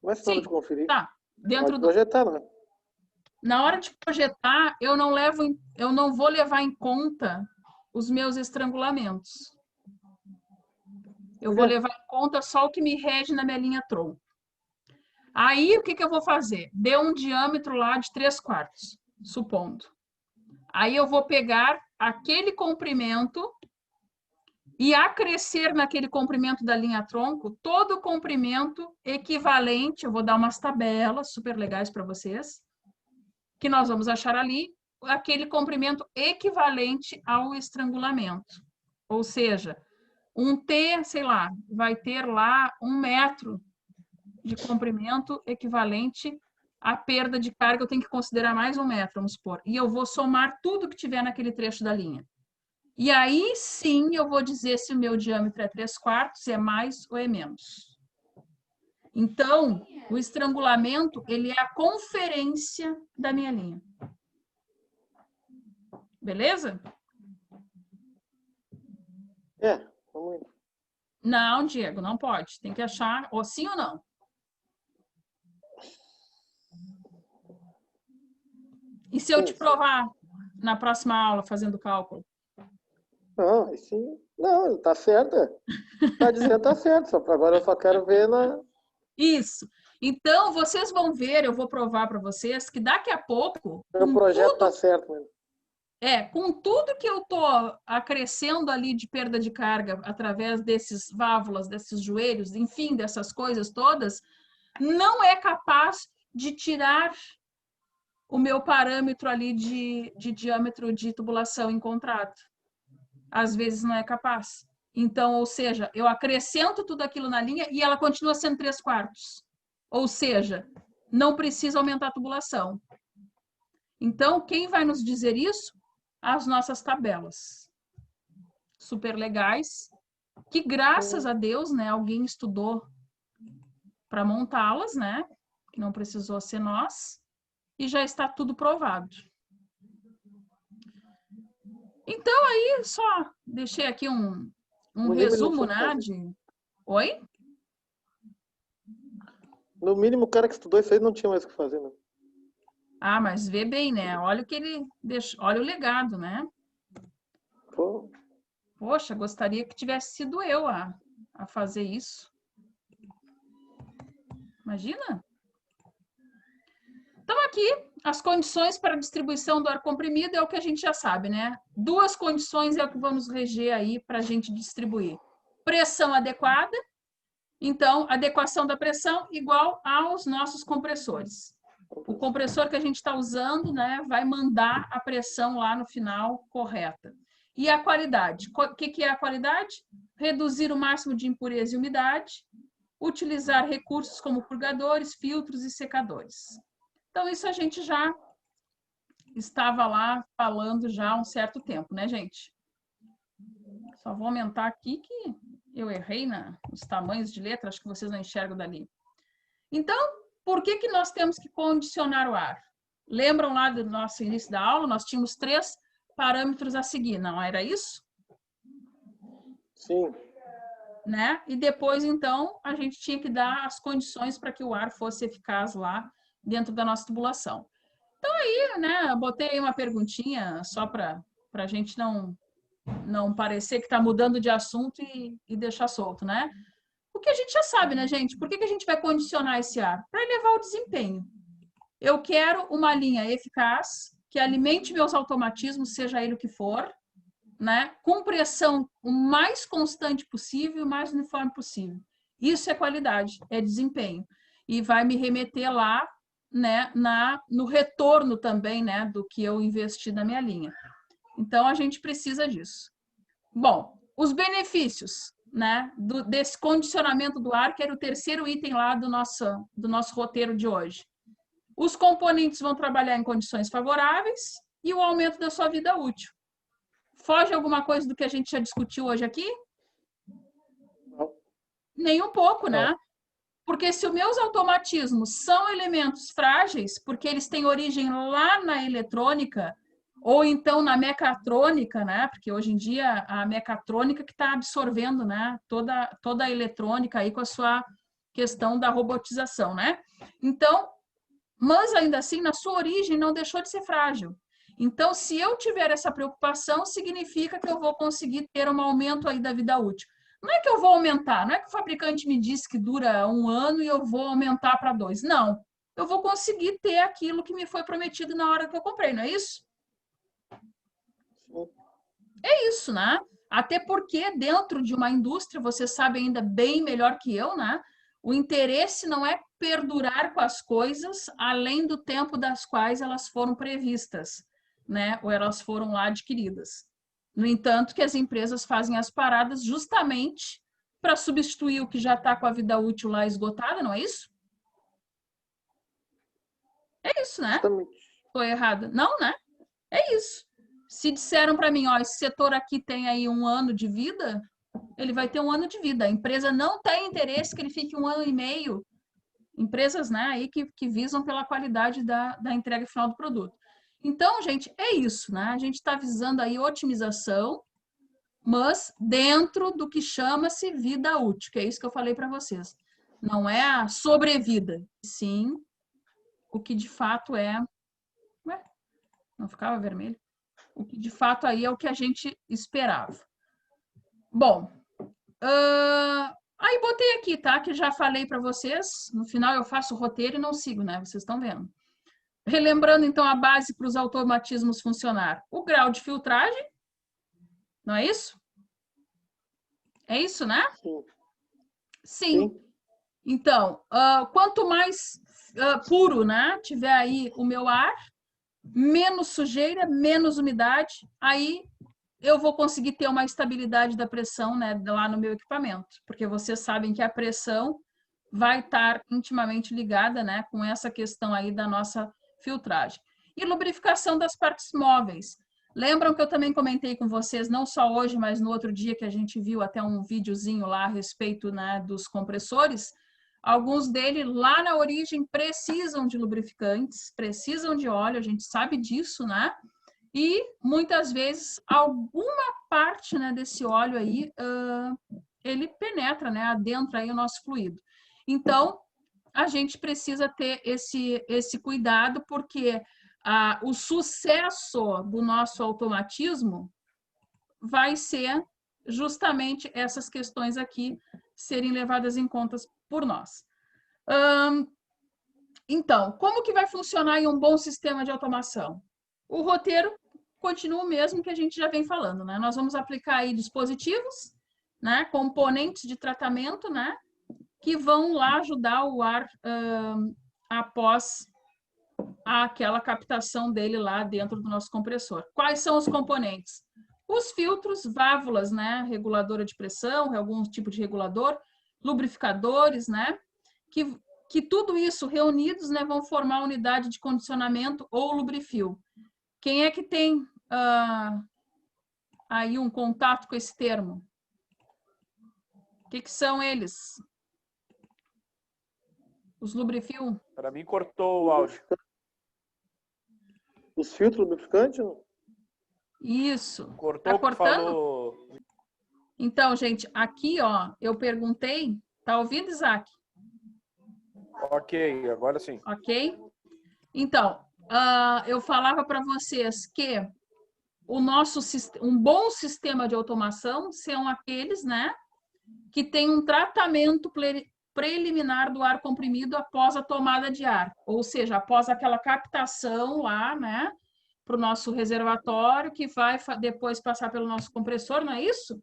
Speaker 2: Não é só de conferir.
Speaker 1: Tá. Dentro do
Speaker 2: projetar, né?
Speaker 1: Na hora de projetar, eu não vou levar em conta os meus estrangulamentos. Eu vou levar em conta só o que me rege na minha linha tronco. Aí, o que eu vou fazer? Deu um diâmetro lá de 3/4, supondo. Aí eu vou pegar aquele comprimento e acrescer naquele comprimento da linha tronco todo o comprimento equivalente, eu vou dar umas tabelas super legais para vocês, que nós vamos achar ali, aquele comprimento equivalente ao estrangulamento. Ou seja, um T, sei lá, vai ter lá 1 metro de comprimento equivalente à perda de carga, eu tenho que considerar mais 1 metro, vamos supor. E eu vou somar tudo que tiver naquele trecho da linha. E aí, sim, eu vou dizer se o meu diâmetro é 3/4, se é mais ou é menos. Então, o estrangulamento, ele é a conferência da minha linha. Beleza?
Speaker 2: Vamos indo.
Speaker 1: Não, Diego, não pode. Tem que achar ou sim ou não. E se eu te provar na próxima aula fazendo cálculo?
Speaker 2: Não, sim. Não, tá certo. Tá dizendo tá certo. Só agora eu só quero ver na...
Speaker 1: Isso. Então, vocês vão ver, eu vou provar para vocês, que daqui a pouco...
Speaker 2: O projeto tá certo mesmo.
Speaker 1: Com tudo que eu estou acrescendo ali de perda de carga através desses válvulas, desses joelhos, enfim, dessas coisas todas, não é capaz de tirar o meu parâmetro ali de diâmetro de tubulação encontrado. Às vezes não é capaz. Então, ou seja, eu acrescento tudo aquilo na linha e ela continua sendo 3/4. Ou seja, não precisa aumentar a tubulação. Então, quem vai nos dizer isso? As nossas tabelas. Super legais, que graças a Deus, né, alguém estudou para montá-las, né? Que não precisou ser nós. E já está tudo provado. Então, aí, só deixei aqui um resumo, né? Oi?
Speaker 2: No mínimo, o cara que estudou isso aí não tinha mais o que fazer, né?
Speaker 1: Ah, mas vê bem, né? Olha o que ele deixou, olha o legado, né?
Speaker 2: Pô.
Speaker 1: Poxa, gostaria que tivesse sido eu a fazer isso. Imagina? Então, aqui, as condições para a distribuição do ar comprimido é o que a gente já sabe, né? 2 condições é o que vamos reger aí para a gente distribuir. Pressão adequada. Então, adequação da pressão igual aos nossos compressores. O compressor que a gente está usando, né, vai mandar a pressão lá no final correta. E a qualidade. O que é a qualidade? Reduzir o máximo de impureza e umidade. Utilizar recursos como purgadores, filtros e secadores. Então, isso a gente já estava lá falando já há um certo tempo, né, gente? Só vou aumentar aqui que eu errei nos tamanhos de letra, acho que vocês não enxergam dali. Então, por que nós temos que condicionar o ar? Lembram lá do nosso início da aula? Nós tínhamos 3 parâmetros a seguir, não era isso?
Speaker 2: Sim.
Speaker 1: Né? E depois, então, a gente tinha que dar as condições para que o ar fosse eficaz lá dentro da nossa tubulação. Então, aí, né, eu botei aí uma perguntinha só para a gente não parecer que está mudando de assunto e deixar solto, né? O que a gente já sabe, né, gente? Por que a gente vai condicionar esse ar? Para elevar o desempenho. Eu quero uma linha eficaz, que alimente meus automatismos, seja ele o que for, né? Com pressão o mais constante possível e o mais uniforme possível. Isso é qualidade, é desempenho. E vai me remeter lá, né, no retorno também, né, do que eu investi na minha linha. Então, a gente precisa disso. Bom, os benefícios, né, desse condicionamento do ar, que era o terceiro item lá do nosso roteiro de hoje. Os componentes vão trabalhar em condições favoráveis e o aumento da sua vida útil. Foge alguma coisa do que a gente já discutiu hoje aqui?
Speaker 2: Não.
Speaker 1: Nem um pouco, né? Porque se os meus automatismos são elementos frágeis, porque eles têm origem lá na eletrônica, ou então na mecatrônica, né? Porque hoje em dia a mecatrônica que está absorvendo, né, toda a eletrônica aí com a sua questão da robotização, né? Então, mas ainda assim, na sua origem, não deixou de ser frágil. Então, se eu tiver essa preocupação, significa que eu vou conseguir ter um aumento aí da vida útil. Não é que eu vou aumentar, não é que o fabricante me disse que dura 1 ano e eu vou aumentar para 2. Não, eu vou conseguir ter aquilo que me foi prometido na hora que eu comprei, não é isso? É isso, né? Até porque dentro de uma indústria, você sabe ainda bem melhor que eu, né? O interesse não é perdurar com as coisas além do tempo das quais elas foram previstas, né? Ou elas foram lá adquiridas. No entanto, que as empresas fazem as paradas justamente para substituir o que já está com a vida útil lá esgotada, não é isso? É isso, né? Estou errada? Não, né? É isso. Se disseram para mim, ó, esse setor aqui tem aí 1 ano de vida, ele vai ter 1 ano de vida. A empresa não tem interesse que ele fique 1 ano e meio. Empresas, né, aí que visam pela qualidade da entrega final do produto. Então, gente, é isso, né? A gente está visando aí otimização, mas dentro do que chama-se vida útil, que é isso que eu falei para vocês. Não é a sobrevida, sim o que de fato é... Ué, não ficava vermelho? O que de fato aí é o que a gente esperava. Bom, aí botei aqui, tá? Que já falei para vocês. No final eu faço o roteiro e não sigo, né? Vocês estão vendo. Relembrando, então, a base para os automatismos funcionar. O grau de filtragem. Não é isso? É isso, né?
Speaker 2: Sim.
Speaker 1: Sim. Então, quanto mais puro, né, tiver aí o meu ar, menos sujeira, menos umidade, aí eu vou conseguir ter uma estabilidade da pressão, né, lá no meu equipamento, porque vocês sabem que a pressão vai estar intimamente ligada, né, com essa questão aí da nossa filtragem. E lubrificação das partes móveis. Lembram que eu também comentei com vocês, não só hoje, mas no outro dia que a gente viu até um videozinho lá a respeito, né, dos compressores. Alguns deles, lá na origem, precisam de lubrificantes, precisam de óleo, a gente sabe disso, né? E, muitas vezes, alguma parte, né, desse óleo aí, ele penetra, né, adentra aí o nosso fluido. Então, a gente precisa ter esse cuidado, porque o sucesso do nosso automatismo vai ser justamente essas questões aqui serem levadas em conta por nós. Então, como que vai funcionar em um bom sistema de automação? O roteiro continua o mesmo que a gente já vem falando, né? Nós vamos aplicar aí dispositivos, né? Componentes de tratamento, né? Que vão lá ajudar o ar após aquela captação dele lá dentro do nosso compressor. Quais são os componentes? Os filtros, válvulas, né? Reguladora de pressão, algum tipo de regulador, lubrificadores, né? Que tudo isso reunidos, né, vão formar a unidade de condicionamento ou lubrifio. Quem é que tem aí um contato com esse termo? O que são eles? Os lubrifio?
Speaker 6: Para mim, cortou o áudio.
Speaker 2: Os filtros lubrificantes?
Speaker 1: Isso.
Speaker 6: Cortou,
Speaker 1: tá cortando?
Speaker 6: Falou...
Speaker 1: Então, gente, aqui, ó, eu perguntei. Tá ouvindo, Isaac?
Speaker 6: Ok, agora sim.
Speaker 1: Ok? Então, eu falava para vocês que um bom sistema de automação são aqueles, né, que tem um tratamento preliminar do ar comprimido após a tomada de ar, ou seja, após aquela captação lá, né, para o nosso reservatório, que vai depois passar pelo nosso compressor, não é isso?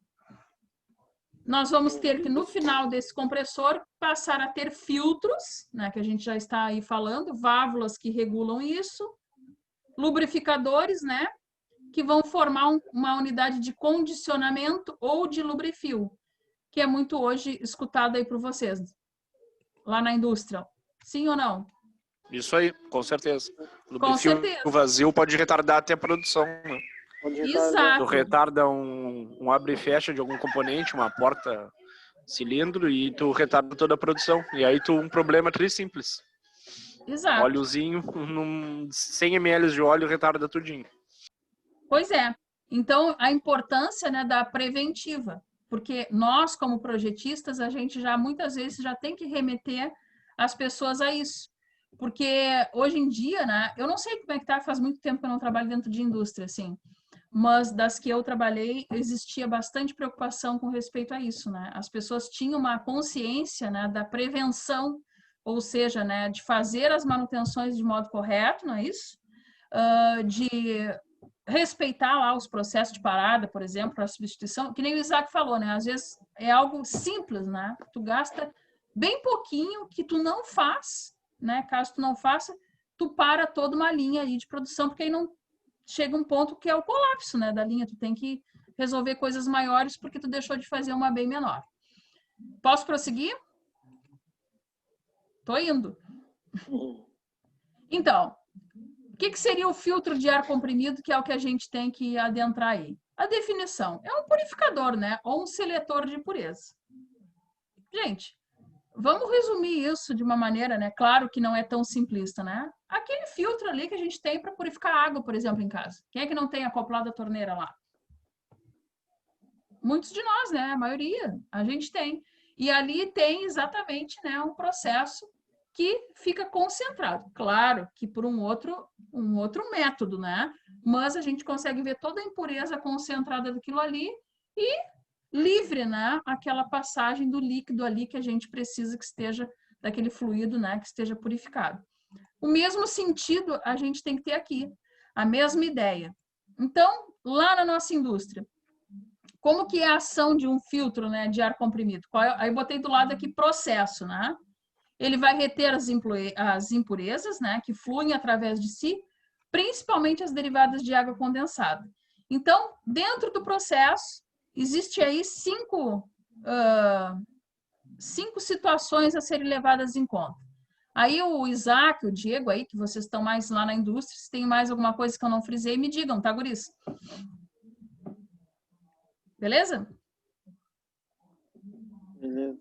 Speaker 1: Nós vamos ter que, no final desse compressor, passar a ter filtros, né, que a gente já está aí falando, válvulas que regulam isso, lubrificadores, né, que vão formar uma unidade de condicionamento ou de lubrifio, que é muito hoje escutado aí por vocês, lá na indústria. Sim ou não?
Speaker 6: Isso aí, com certeza. O
Speaker 1: Com certeza.
Speaker 6: vazio pode retardar até a produção, né?
Speaker 1: Exato.
Speaker 6: Tu retarda um abre e fecha de algum componente, uma porta cilindro, e tu retarda toda a produção. E aí um problema tri simples.
Speaker 1: Exato.
Speaker 6: Óleozinho, 100 ml de óleo retarda tudinho.
Speaker 1: Pois é. Então, a importância, né, da preventiva. Porque nós, como projetistas, a gente já muitas vezes já tem que remeter as pessoas a isso. Porque hoje em dia, né, eu não sei como é que tá, faz muito tempo que eu não trabalho dentro de indústria, assim. Mas das que eu trabalhei, existia bastante preocupação com respeito a isso, né? As pessoas tinham uma consciência, né, da prevenção, ou seja, né, de fazer as manutenções de modo correto, não é isso? De respeitar lá os processos de parada, por exemplo, para substituição, que nem o Isaac falou, né? Às vezes é algo simples, né? Tu gasta bem pouquinho que tu não faz, né? Caso tu não faça, tu para toda uma linha aí de produção, porque aí não chega um ponto que é o colapso, né, da linha. Tu tem que resolver coisas maiores porque tu deixou de fazer uma bem menor. Posso prosseguir? Tô indo. Então, o que seria o filtro de ar comprimido, que é o que a gente tem que adentrar aí? A definição é um purificador, né, ou um seletor de impureza. Gente, vamos resumir isso de uma maneira, né? Claro que não é tão simplista, né? Aquele filtro ali que a gente tem para purificar água, por exemplo, em casa. Quem é que não tem acoplado a torneira lá? Muitos de nós, né? A maioria, a gente tem. E ali tem exatamente, né, um processo que fica concentrado. Claro que por um outro método, né? Mas a gente consegue ver toda a impureza concentrada daquilo ali e livre, né, aquela passagem do líquido ali que a gente precisa que esteja, daquele fluido, né, que esteja purificado. O mesmo sentido a gente tem que ter aqui, a mesma ideia. Então, lá na nossa indústria, como que é a ação de um filtro, né, de ar comprimido? Aí eu botei do lado aqui processo, né? ele vai reter as impurezas, né, que fluem através de si, principalmente as derivadas de água condensada. Então, dentro do processo, existe aí cinco situações a serem levadas em conta. Aí o Isaac, o Diego aí, que vocês estão mais lá na indústria, se tem mais alguma coisa que eu não frisei, me digam, tá, guris? Beleza?
Speaker 2: Beleza.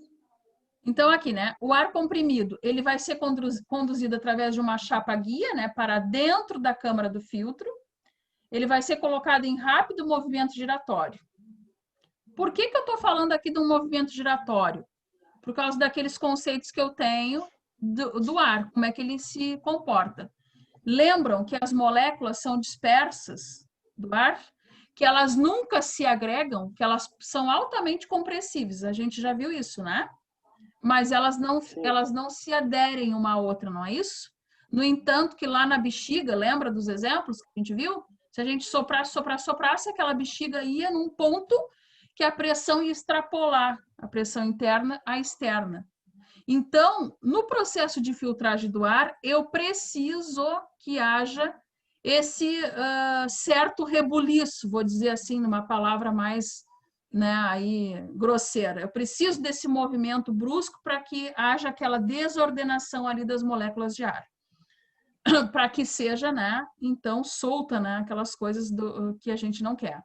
Speaker 1: Então, aqui, né? O ar comprimido, ele vai ser conduzido através de uma chapa guia, né? Para dentro da câmara do filtro. Ele vai ser colocado em rápido movimento giratório. Por que eu estou falando aqui de um movimento giratório? Por causa daqueles conceitos que eu tenho do ar, como é que ele se comporta. Lembram que as moléculas são dispersas do ar? Que elas nunca se agregam, que elas são altamente compressíveis. A gente já viu isso, né? Mas elas não se aderem uma à outra, não é isso? No entanto, que lá na bexiga, lembra dos exemplos que a gente viu? Se a gente soprasse, aquela bexiga ia num ponto que a pressão ia extrapolar a pressão interna à externa. Então, no processo de filtragem do ar, eu preciso que haja esse certo rebuliço, vou dizer assim, numa palavra mais, né, aí, grosseira. Eu preciso desse movimento brusco para que haja aquela desordenação ali das moléculas de ar. Para que seja, né, então, solta, né, aquelas coisas que a gente não quer.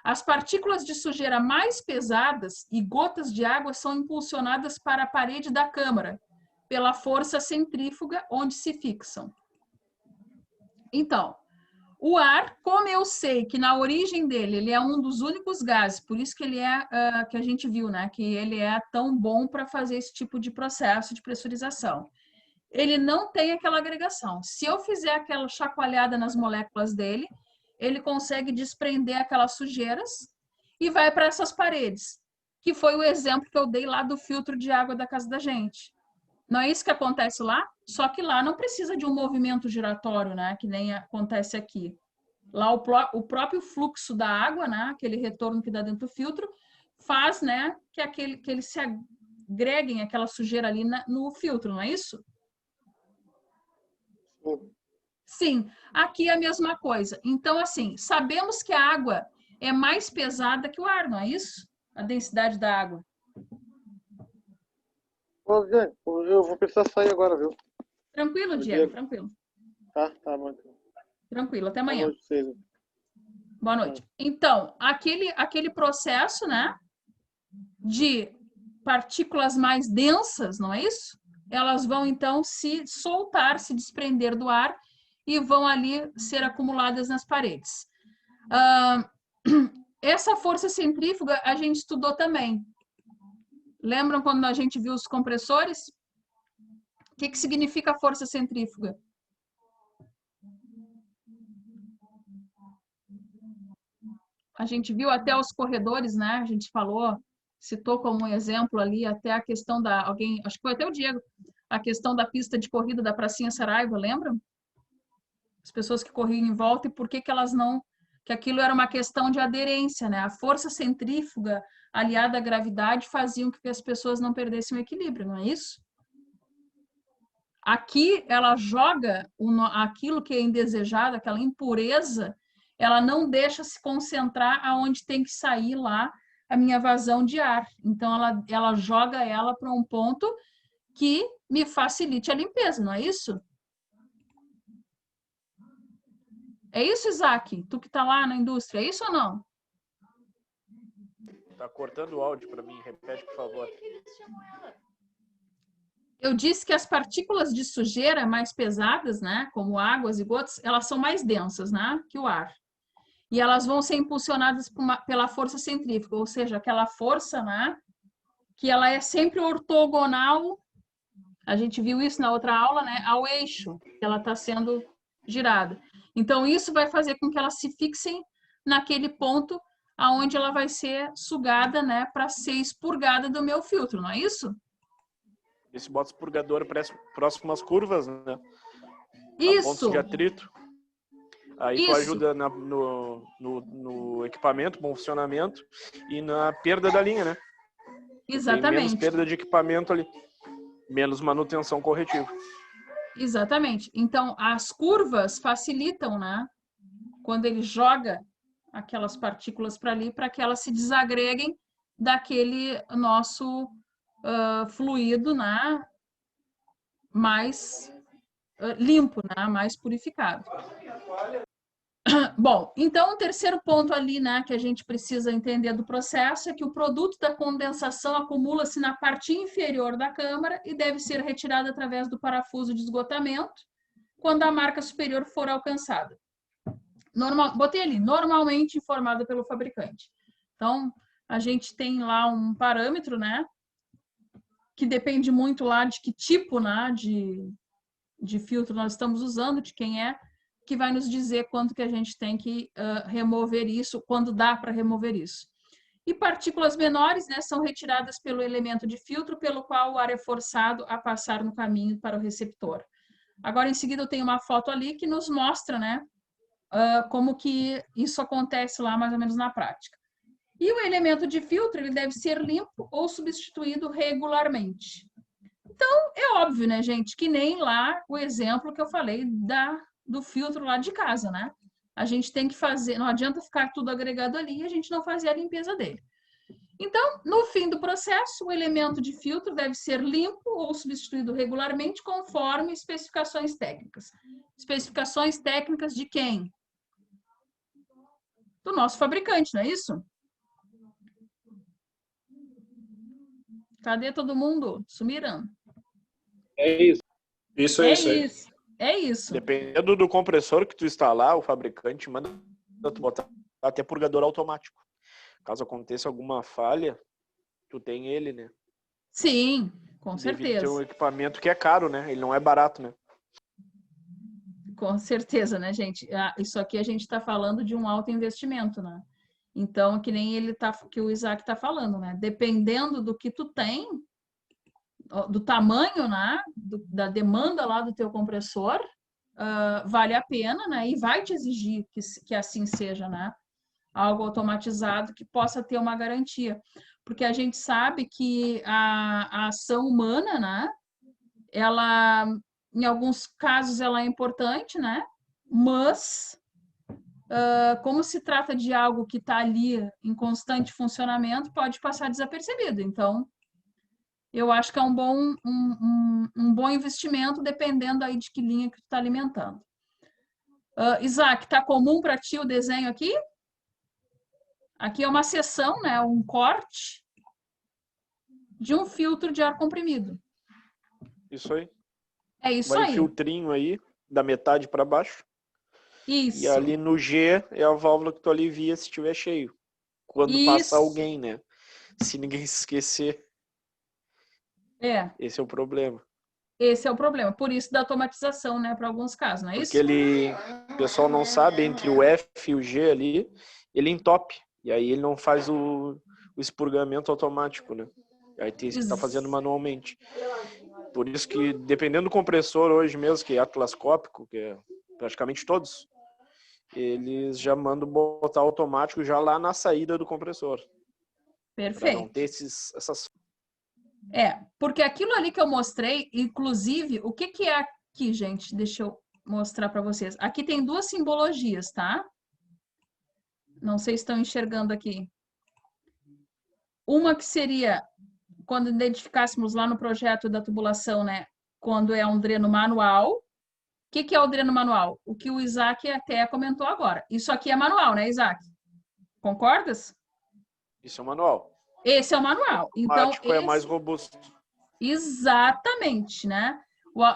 Speaker 1: As partículas de sujeira mais pesadas e gotas de água são impulsionadas para a parede da câmara, pela força centrífuga onde se fixam. Então, o ar, como eu sei que na origem dele ele é um dos únicos gases, por isso que ele é, que a gente viu, né, que ele é tão bom para fazer esse tipo de processo de pressurização. Ele não tem aquela agregação. Se eu fizer aquela chacoalhada nas moléculas dele, ele consegue desprender aquelas sujeiras e vai para essas paredes, que foi o exemplo que eu dei lá do filtro de água da casa da gente. Não é isso que acontece lá? Só que lá não precisa de um movimento giratório, né? Que nem acontece aqui. Lá o próprio fluxo da água, né? Aquele retorno que dá dentro do filtro, faz, né? Que eles se agreguem aquela sujeira ali no filtro, não é isso? Sim, aqui é a mesma coisa. Então, assim, sabemos que a água é mais pesada que o ar, não é isso? A densidade da água.
Speaker 2: Eu vou precisar sair agora, viu?
Speaker 1: Tranquilo, Diego, tranquilo.
Speaker 2: Tá bom.
Speaker 1: Tranquilo, até amanhã.
Speaker 2: Boa noite.
Speaker 1: Boa noite. Então, aquele processo, né, de partículas mais densas, não é isso? Elas vão, então, se soltar, se desprender do ar e vão ali ser acumuladas nas paredes. Essa força centrífuga a gente estudou também. Lembram quando a gente viu os compressores? O que significa a força centrífuga? A gente viu até os corredores, né? A gente falou, citou como um exemplo ali até a questão da... acho que foi até o Diego, a questão da pista de corrida da Pracinha Saraiva, lembram? As pessoas que corriam em volta e por que elas não... Que aquilo era uma questão de aderência, né? A força centrífuga aliada à gravidade faziam com que as pessoas não perdessem o equilíbrio, não é isso? Aqui ela joga aquilo que é indesejado, aquela impureza, ela não deixa se concentrar aonde tem que sair lá a minha vazão de ar. Então ela joga ela para um ponto que me facilite a limpeza, não é isso? É isso, Isaac? Tu que está lá na indústria, é isso ou não?
Speaker 6: Tá cortando o áudio para mim, repete, por favor.
Speaker 1: Eu disse que as partículas de sujeira mais pesadas, né, como águas e gotas, elas são mais densas, né, que o ar. E elas vão ser impulsionadas pela força centrífuga, ou seja, aquela força, né, que ela é sempre ortogonal, a gente viu isso na outra aula, né, ao eixo que ela está sendo girada. Então, isso vai fazer com que elas se fixem naquele ponto aonde ela vai ser sugada, né, para ser expurgada do meu filtro, não é isso?
Speaker 6: Esse bota expurgador próximo às curvas, né?
Speaker 1: Isso.
Speaker 6: A pontos de atrito. Aí
Speaker 1: isso.
Speaker 6: Tu ajuda no equipamento, bom funcionamento e na perda da linha, né?
Speaker 1: Exatamente.
Speaker 6: Tem menos perda de equipamento ali. Menos manutenção corretiva.
Speaker 1: Exatamente. Então, as curvas facilitam, né? Quando ele joga aquelas partículas para ali, para que elas se desagreguem daquele nosso fluido, né? Mais limpo, né? Mais purificado. Bom, então o terceiro ponto ali, né, que a gente precisa entender do processo é que o produto da condensação acumula-se na parte inferior da câmara e deve ser retirado através do parafuso de esgotamento quando a marca superior for alcançada. Botei ali, normalmente informada pelo fabricante. Então, a gente tem lá um parâmetro, né, que depende muito lá de que tipo, né, de filtro nós estamos usando, de quem é, que vai nos dizer quando que a gente tem que remover isso, quando dá para remover isso. E partículas menores, né, são retiradas pelo elemento de filtro pelo qual o ar é forçado a passar no caminho para o receptor. Agora, em seguida, eu tenho uma foto ali que nos mostra, né, como que isso acontece lá mais ou menos na prática. E o elemento de filtro, ele deve ser limpo ou substituído regularmente. Então, é óbvio, né, gente, que nem lá o exemplo que eu falei do filtro lá de casa, né? A gente tem que fazer, não adianta ficar tudo agregado ali e a gente não fazer a limpeza dele. Então, no fim do processo, o elemento de filtro deve ser limpo ou substituído regularmente conforme especificações técnicas. Especificações técnicas de quem? Do nosso fabricante, não é isso? Cadê todo mundo? Sumiram.
Speaker 4: É isso.
Speaker 5: Isso é isso aí.
Speaker 1: É isso.
Speaker 6: Dependendo do compressor que tu instalar, o fabricante manda tu botar até purgador automático. Caso aconteça alguma falha, tu tem ele, né?
Speaker 1: Sim, com
Speaker 6: Deve
Speaker 1: certeza.
Speaker 6: ter um equipamento que é caro, né? Ele não é barato, né?
Speaker 1: Com certeza, né, gente? Isso aqui a gente está falando de um alto investimento, né? Então, que nem que o Isaac está falando, né? Dependendo do que tu tem, do tamanho, né, da demanda lá do teu compressor, vale a pena, né, e vai te exigir que assim seja, né, algo automatizado que possa ter uma garantia, porque a gente sabe que a ação humana, né, ela, em alguns casos, ela é importante, né, mas como se trata de algo que está ali em constante funcionamento, pode passar desapercebido, então eu acho que é um bom investimento, dependendo aí de que linha que tu está alimentando. Isaac, tá comum para ti o desenho aqui? Aqui é uma seção, né, um corte de um filtro de ar comprimido.
Speaker 6: Isso aí.
Speaker 1: É isso
Speaker 6: Vai
Speaker 1: aí.
Speaker 6: filtrinho aí, da metade para baixo.
Speaker 1: Isso.
Speaker 6: E ali no G é a válvula que tu alivia se estiver cheio. Quando
Speaker 1: Isso.
Speaker 6: passa alguém, né? Se ninguém se esquecer. Esse é o problema.
Speaker 1: Esse é o problema. Por isso da automatização, né, para alguns casos, não é isso?
Speaker 6: Porque o pessoal não sabe, entre o F e o G ali, ele entope. E aí ele não faz o expurgamento automático, né? Aí tem que estar fazendo manualmente. Por isso que, dependendo do compressor hoje mesmo, que é atlascópico, que é praticamente todos, eles já mandam botar automático já lá na saída do compressor.
Speaker 1: Perfeito.
Speaker 6: Para não ter essas...
Speaker 1: Porque aquilo ali que eu mostrei, inclusive, o que é aqui, gente? Deixa eu mostrar para vocês. Aqui tem duas simbologias, tá? Não sei se estão enxergando aqui. Uma que seria, quando identificássemos lá no projeto da tubulação, né? Quando é um dreno manual. O que é o dreno manual? O que o Isaac até comentou agora. Isso aqui é manual, né, Isaac? Concordas?
Speaker 6: Isso é o manual.
Speaker 1: Esse é o manual. Então,
Speaker 6: automático é mais robusto.
Speaker 1: Exatamente, né?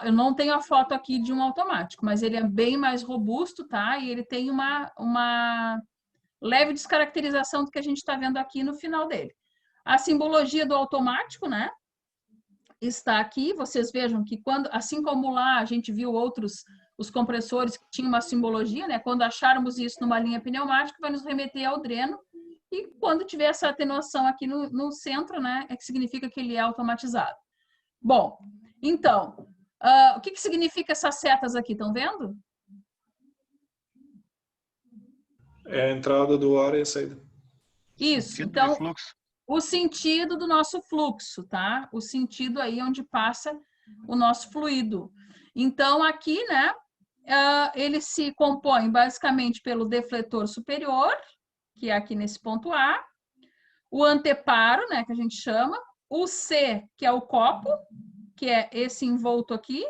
Speaker 1: Eu não tenho a foto aqui de um automático, mas ele é bem mais robusto, tá? E ele tem uma leve descaracterização do que a gente está vendo aqui no final dele. A simbologia do automático, né? Está aqui. Vocês vejam que quando, assim como lá a gente viu os compressores que tinham uma simbologia, né? Quando acharmos isso numa linha pneumática, vai nos remeter ao dreno. E quando tiver essa atenuação aqui no centro, né, é que significa que ele é automatizado. Bom, então, o que significa essas setas aqui? Estão vendo?
Speaker 5: É a entrada do ar e a saída.
Speaker 1: Isso,
Speaker 7: Filtro
Speaker 1: então...
Speaker 7: de fluxo.
Speaker 1: o sentido do nosso fluxo, tá? O sentido aí onde passa o nosso fluido. Então, aqui, né, ele se compõe basicamente pelo defletor superior, que é aqui nesse ponto A, o anteparo, né, que a gente chama, o C, que é o copo, que é esse envolto aqui,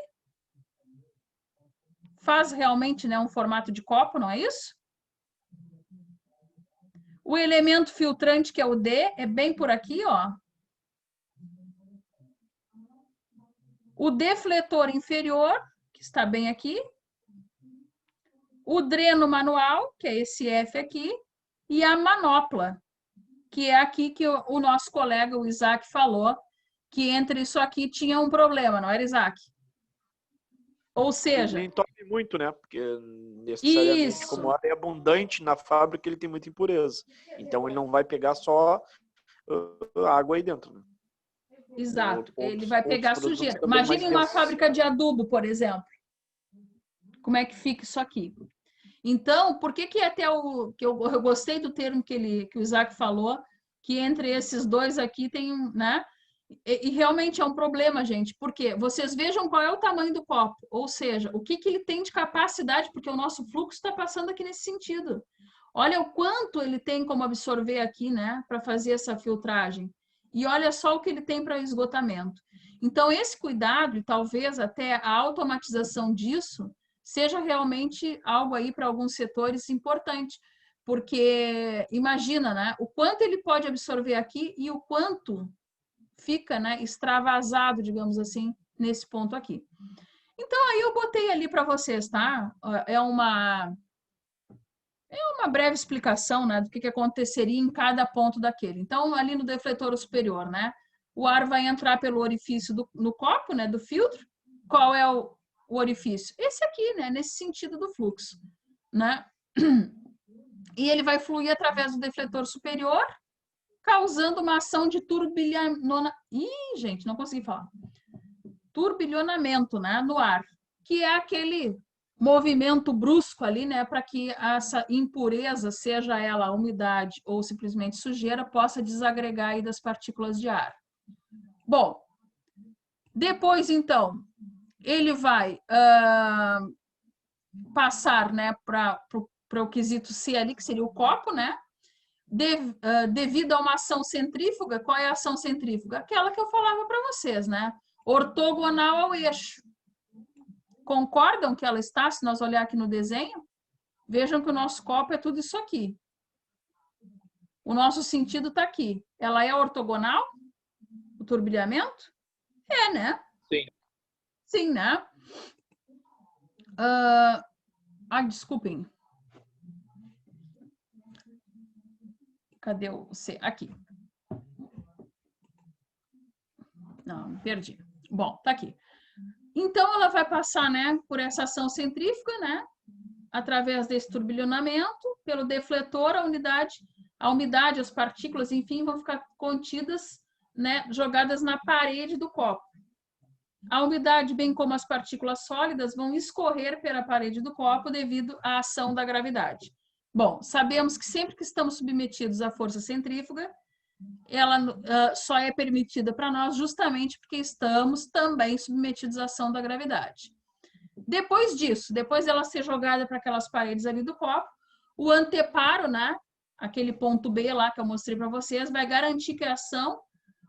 Speaker 1: faz realmente, né, um formato de copo, não é isso? O elemento filtrante, que é o D, é bem por aqui, ó. O defletor inferior, que está bem aqui. O dreno manual, que é esse F aqui. E a manopla, que é aqui que o nosso colega, o Isaac, falou, que entre isso aqui tinha um problema, não era, Isaac? Ou seja...
Speaker 6: Ele entope muito, né? Porque necessariamente,
Speaker 1: isso.
Speaker 6: como o ar é abundante na fábrica, ele tem muita impureza. Então, ele não vai pegar só água aí dentro, né?
Speaker 1: Exato, ele vai pegar sujeira. Imagine uma fábrica de adubo, por exemplo. Como é que fica isso aqui? Então, por que até que eu gostei do termo que o Isaac falou, que entre esses dois aqui tem um, né? E realmente é um problema, gente, porque vocês vejam qual é o tamanho do copo, ou seja, o que ele tem de capacidade, porque o nosso fluxo está passando aqui nesse sentido. Olha o quanto ele tem como absorver aqui, né, para fazer essa filtragem. E olha só o que ele tem para esgotamento. Então, esse cuidado, e talvez até a automatização disso, seja realmente algo aí para alguns setores importante. Porque imagina, né, o quanto ele pode absorver aqui e o quanto fica, né, extravasado, digamos assim, nesse ponto aqui. Então, aí eu botei ali para vocês, tá? É uma breve explicação, né, do que aconteceria em cada ponto daquele. Então, ali no defletor superior, né, o ar vai entrar pelo orifício no copo, né, do filtro. Qual é o orifício? Esse aqui, né, nesse sentido do fluxo, né? E ele vai fluir através do defletor superior, causando uma ação de turbilhonamento. Ih, gente, não consegui falar. Turbilhonamento, né, no ar, que é aquele movimento brusco ali, né, para que essa impureza, seja ela umidade ou simplesmente sujeira, possa desagregar aí das partículas de ar. Bom, depois, então, ele vai passar, né, para o quesito C ali, que seria o copo, né? Devido a uma ação centrífuga. Qual é a ação centrífuga? Aquela que eu falava para vocês, né? Ortogonal ao eixo. Concordam que ela está? Se nós olhar aqui no desenho, vejam que o nosso copo é tudo isso aqui. O nosso sentido está aqui. Ela é ortogonal? O turbilhamento? É, né?
Speaker 4: Sim.
Speaker 1: Sim, né? Desculpem. Cadê o C? Aqui. Não, me perdi. Bom, tá aqui. Então, ela vai passar, né, por essa ação centrífuga, né, através desse turbilhonamento, pelo defletor, a umidade, as partículas, enfim, vão ficar contidas, né, jogadas na parede do copo. A umidade, bem como as partículas sólidas, vão escorrer pela parede do copo devido à ação da gravidade. Bom, sabemos que sempre que estamos submetidos à força centrífuga, ela só é permitida para nós justamente porque estamos também submetidos à ação da gravidade. Depois disso, depois dela ser jogada para aquelas paredes ali do copo, o anteparo, né, aquele ponto B lá que eu mostrei para vocês, vai garantir que a ação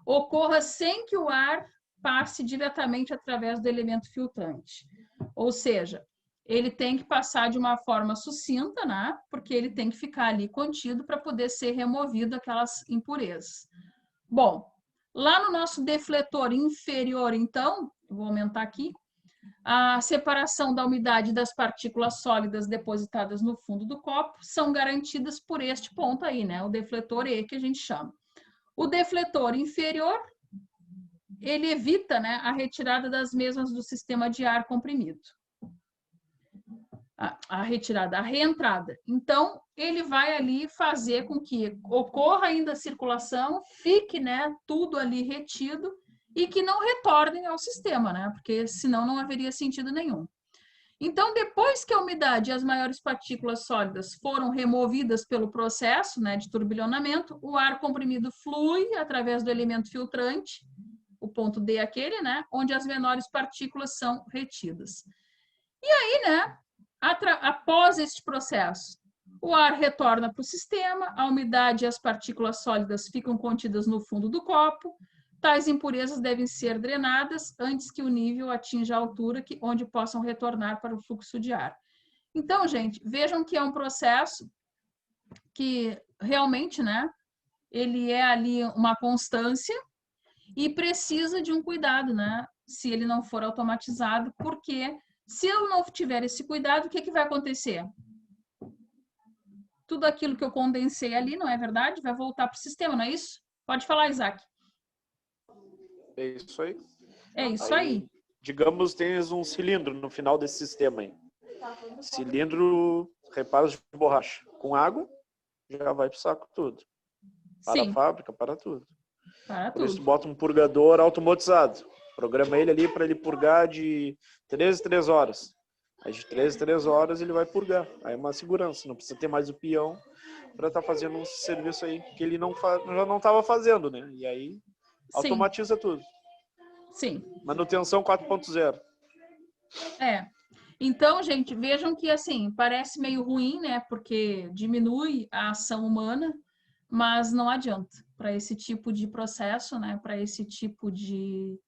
Speaker 1: ocorra sem que o ar passe diretamente através do elemento filtrante. Ou seja, ele tem que passar de uma forma sucinta, né? Porque ele tem que ficar ali contido para poder ser removido aquelas impurezas. Bom, lá no nosso defletor inferior, então, eu vou aumentar aqui, a separação da umidade das partículas sólidas depositadas no fundo do copo são garantidas por este ponto aí, né? O defletor E, que a gente chama. O defletor inferior, ele evita, né, a retirada das mesmas do sistema de ar comprimido. A reentrada. Então, ele vai ali fazer com que ocorra ainda a circulação, fique, né, tudo ali retido e que não retornem ao sistema, né, porque senão não haveria sentido nenhum. Então, depois que a umidade e as maiores partículas sólidas foram removidas pelo processo, né, de turbilhonamento, o ar comprimido flui através do elemento filtrante, o ponto D aquele, né, onde as menores partículas são retidas. E aí, né, após este processo, o ar retorna para o sistema, a umidade e as partículas sólidas ficam contidas no fundo do copo. Tais impurezas devem ser drenadas antes que o nível atinja a altura onde possam retornar para o fluxo de ar. Então, gente, vejam que é um processo que realmente, né, ele é ali uma constância e precisa de um cuidado, né, se ele não for automatizado, porque se eu não tiver esse cuidado, o que vai acontecer? Tudo aquilo que eu condensei ali, não é verdade? Vai voltar para o sistema, não é isso? Pode falar, Isaac.
Speaker 6: É isso aí.
Speaker 1: É isso aí.
Speaker 6: Digamos, tens um cilindro no final desse sistema aí. Cilindro, reparos de borracha. Com água, já vai pro saco tudo. Para
Speaker 1: Sim.
Speaker 6: a fábrica, para tudo.
Speaker 1: Para
Speaker 6: Por
Speaker 1: tudo.
Speaker 6: isso, bota um purgador automatizado. Programa ele ali para ele purgar de 3 em 3 horas. Aí de 3 em 3 horas ele vai purgar. Aí é uma segurança. Não precisa ter mais o peão para estar fazendo um serviço aí que ele já não estava fazendo, né? E aí automatiza tudo.
Speaker 1: Sim.
Speaker 6: Manutenção 4.0.
Speaker 1: Então, gente, vejam que, assim, parece meio ruim, né? Porque diminui a ação humana, mas não adianta. Para esse tipo de processo, né? Para esse tipo de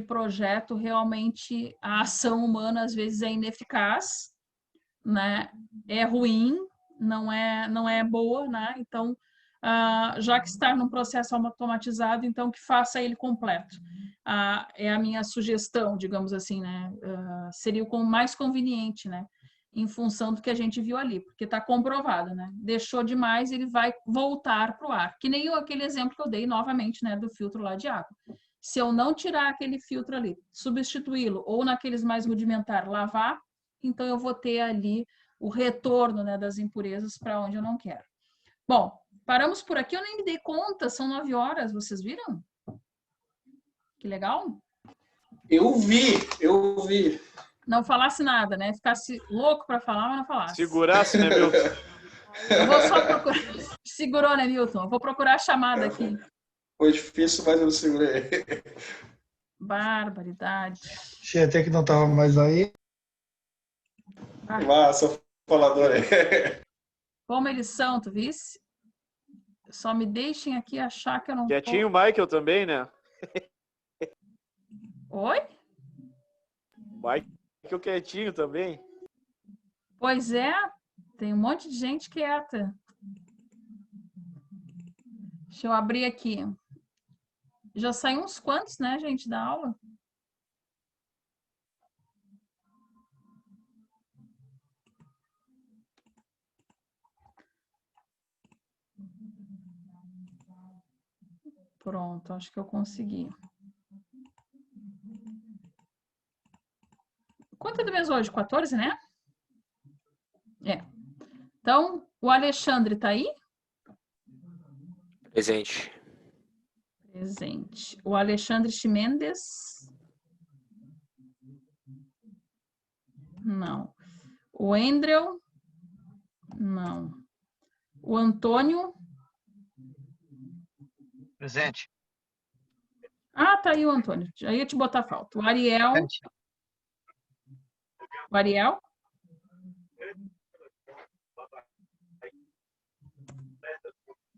Speaker 1: projeto, realmente a ação humana, às vezes, é ineficaz, né? É ruim, não é boa, né? Então, já que está num processo automatizado, então que faça ele completo. É a minha sugestão, digamos assim, né? Seria o mais conveniente, né? Em função do que a gente viu ali, porque está comprovado, né? Deixou demais, ele vai voltar para o ar. Que nem aquele exemplo que eu dei novamente, né? Do filtro lá de água. Se eu não tirar aquele filtro ali, substituí-lo, ou naqueles mais rudimentares, lavar, então eu vou ter ali o retorno, né, das impurezas para onde eu não quero. Bom, paramos por aqui, eu nem me dei conta, são 9 horas, vocês viram? Que legal?
Speaker 5: Eu vi.
Speaker 1: Não falasse nada, né? Ficasse louco para falar, mas não falasse.
Speaker 6: Segurasse, né, Milton?
Speaker 1: Eu vou só procurar. Segurou, né, Milton? Eu vou procurar a chamada aqui.
Speaker 5: Foi difícil, mas eu segurei.
Speaker 1: Barbaridade.
Speaker 9: Achei até que não estava mais aí.
Speaker 5: Sou falador aí.
Speaker 1: Como eles são, tu visse? Só me deixem aqui achar que eu não...
Speaker 6: Quietinho o Michael também, né?
Speaker 1: Oi?
Speaker 6: Michael quietinho também.
Speaker 1: Pois é, tem um monte de gente quieta. Deixa eu abrir aqui. Já saiu uns quantos, né, gente, da aula? Pronto, acho que eu consegui. Quanto é do mês hoje? 14, né? Então, o Alexandre tá aí?
Speaker 3: Presente.
Speaker 1: Presente. O Alexandre Chimendes? Não. O Endrel? Não. O Antônio?
Speaker 7: Presente.
Speaker 1: Tá aí o Antônio. Já ia te botar falta. O Ariel?
Speaker 7: Presente.
Speaker 1: O Ariel?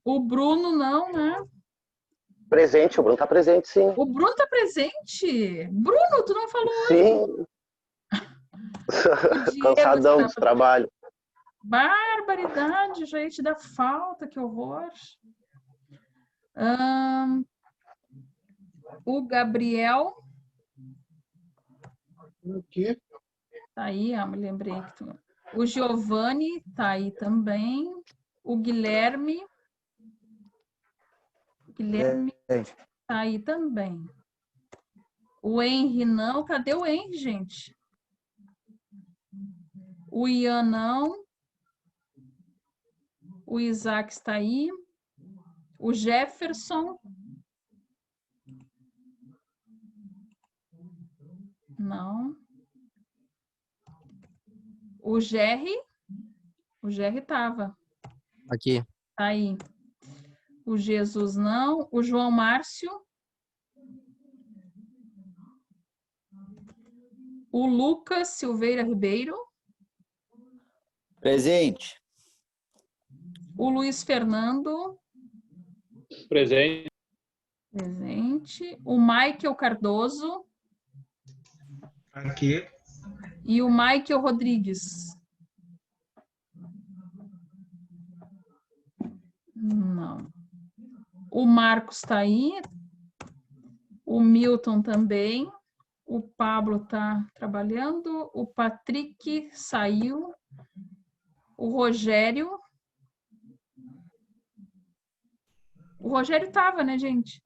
Speaker 1: O Bruno não, né?
Speaker 2: Presente, o Bruno tá presente, sim.
Speaker 1: O Bruno tá presente? Bruno, tu não falou
Speaker 2: Sim. Cansadão do trabalho.
Speaker 1: Barbaridade, já ia te dar falta, que horror. O Gabriel.
Speaker 9: O quê?
Speaker 1: Tá aí, me lembrei que tu... O Giovanni tá aí também. O Guilherme. Tá aí também. O Henry não. Cadê o Henry, gente? O Ian não. O Isaac está aí. O Jefferson. Não. O Gerry estava.
Speaker 10: Aqui.
Speaker 1: Tá aí. O Jesus não. O João Márcio. O Lucas Silveira Ribeiro.
Speaker 11: Presente.
Speaker 1: O Luiz Fernando.
Speaker 4: Presente.
Speaker 1: Presente. O Michael Cardoso.
Speaker 9: Aqui.
Speaker 1: E o Michael Rodrigues. Não. O Marcos está aí. O Milton também. O Pablo está trabalhando. O Patrick saiu. O Rogério. O Rogério estava, né, gente?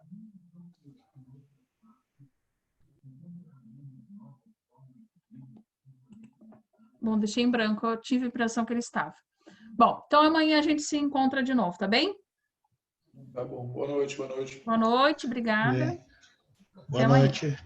Speaker 1: Bom, deixei em branco. Eu tive a impressão que ele estava. Bom, então amanhã a gente se encontra de novo, tá bem?
Speaker 5: Tá bom. Boa noite, boa noite.
Speaker 1: Boa noite, obrigada.
Speaker 9: Boa noite.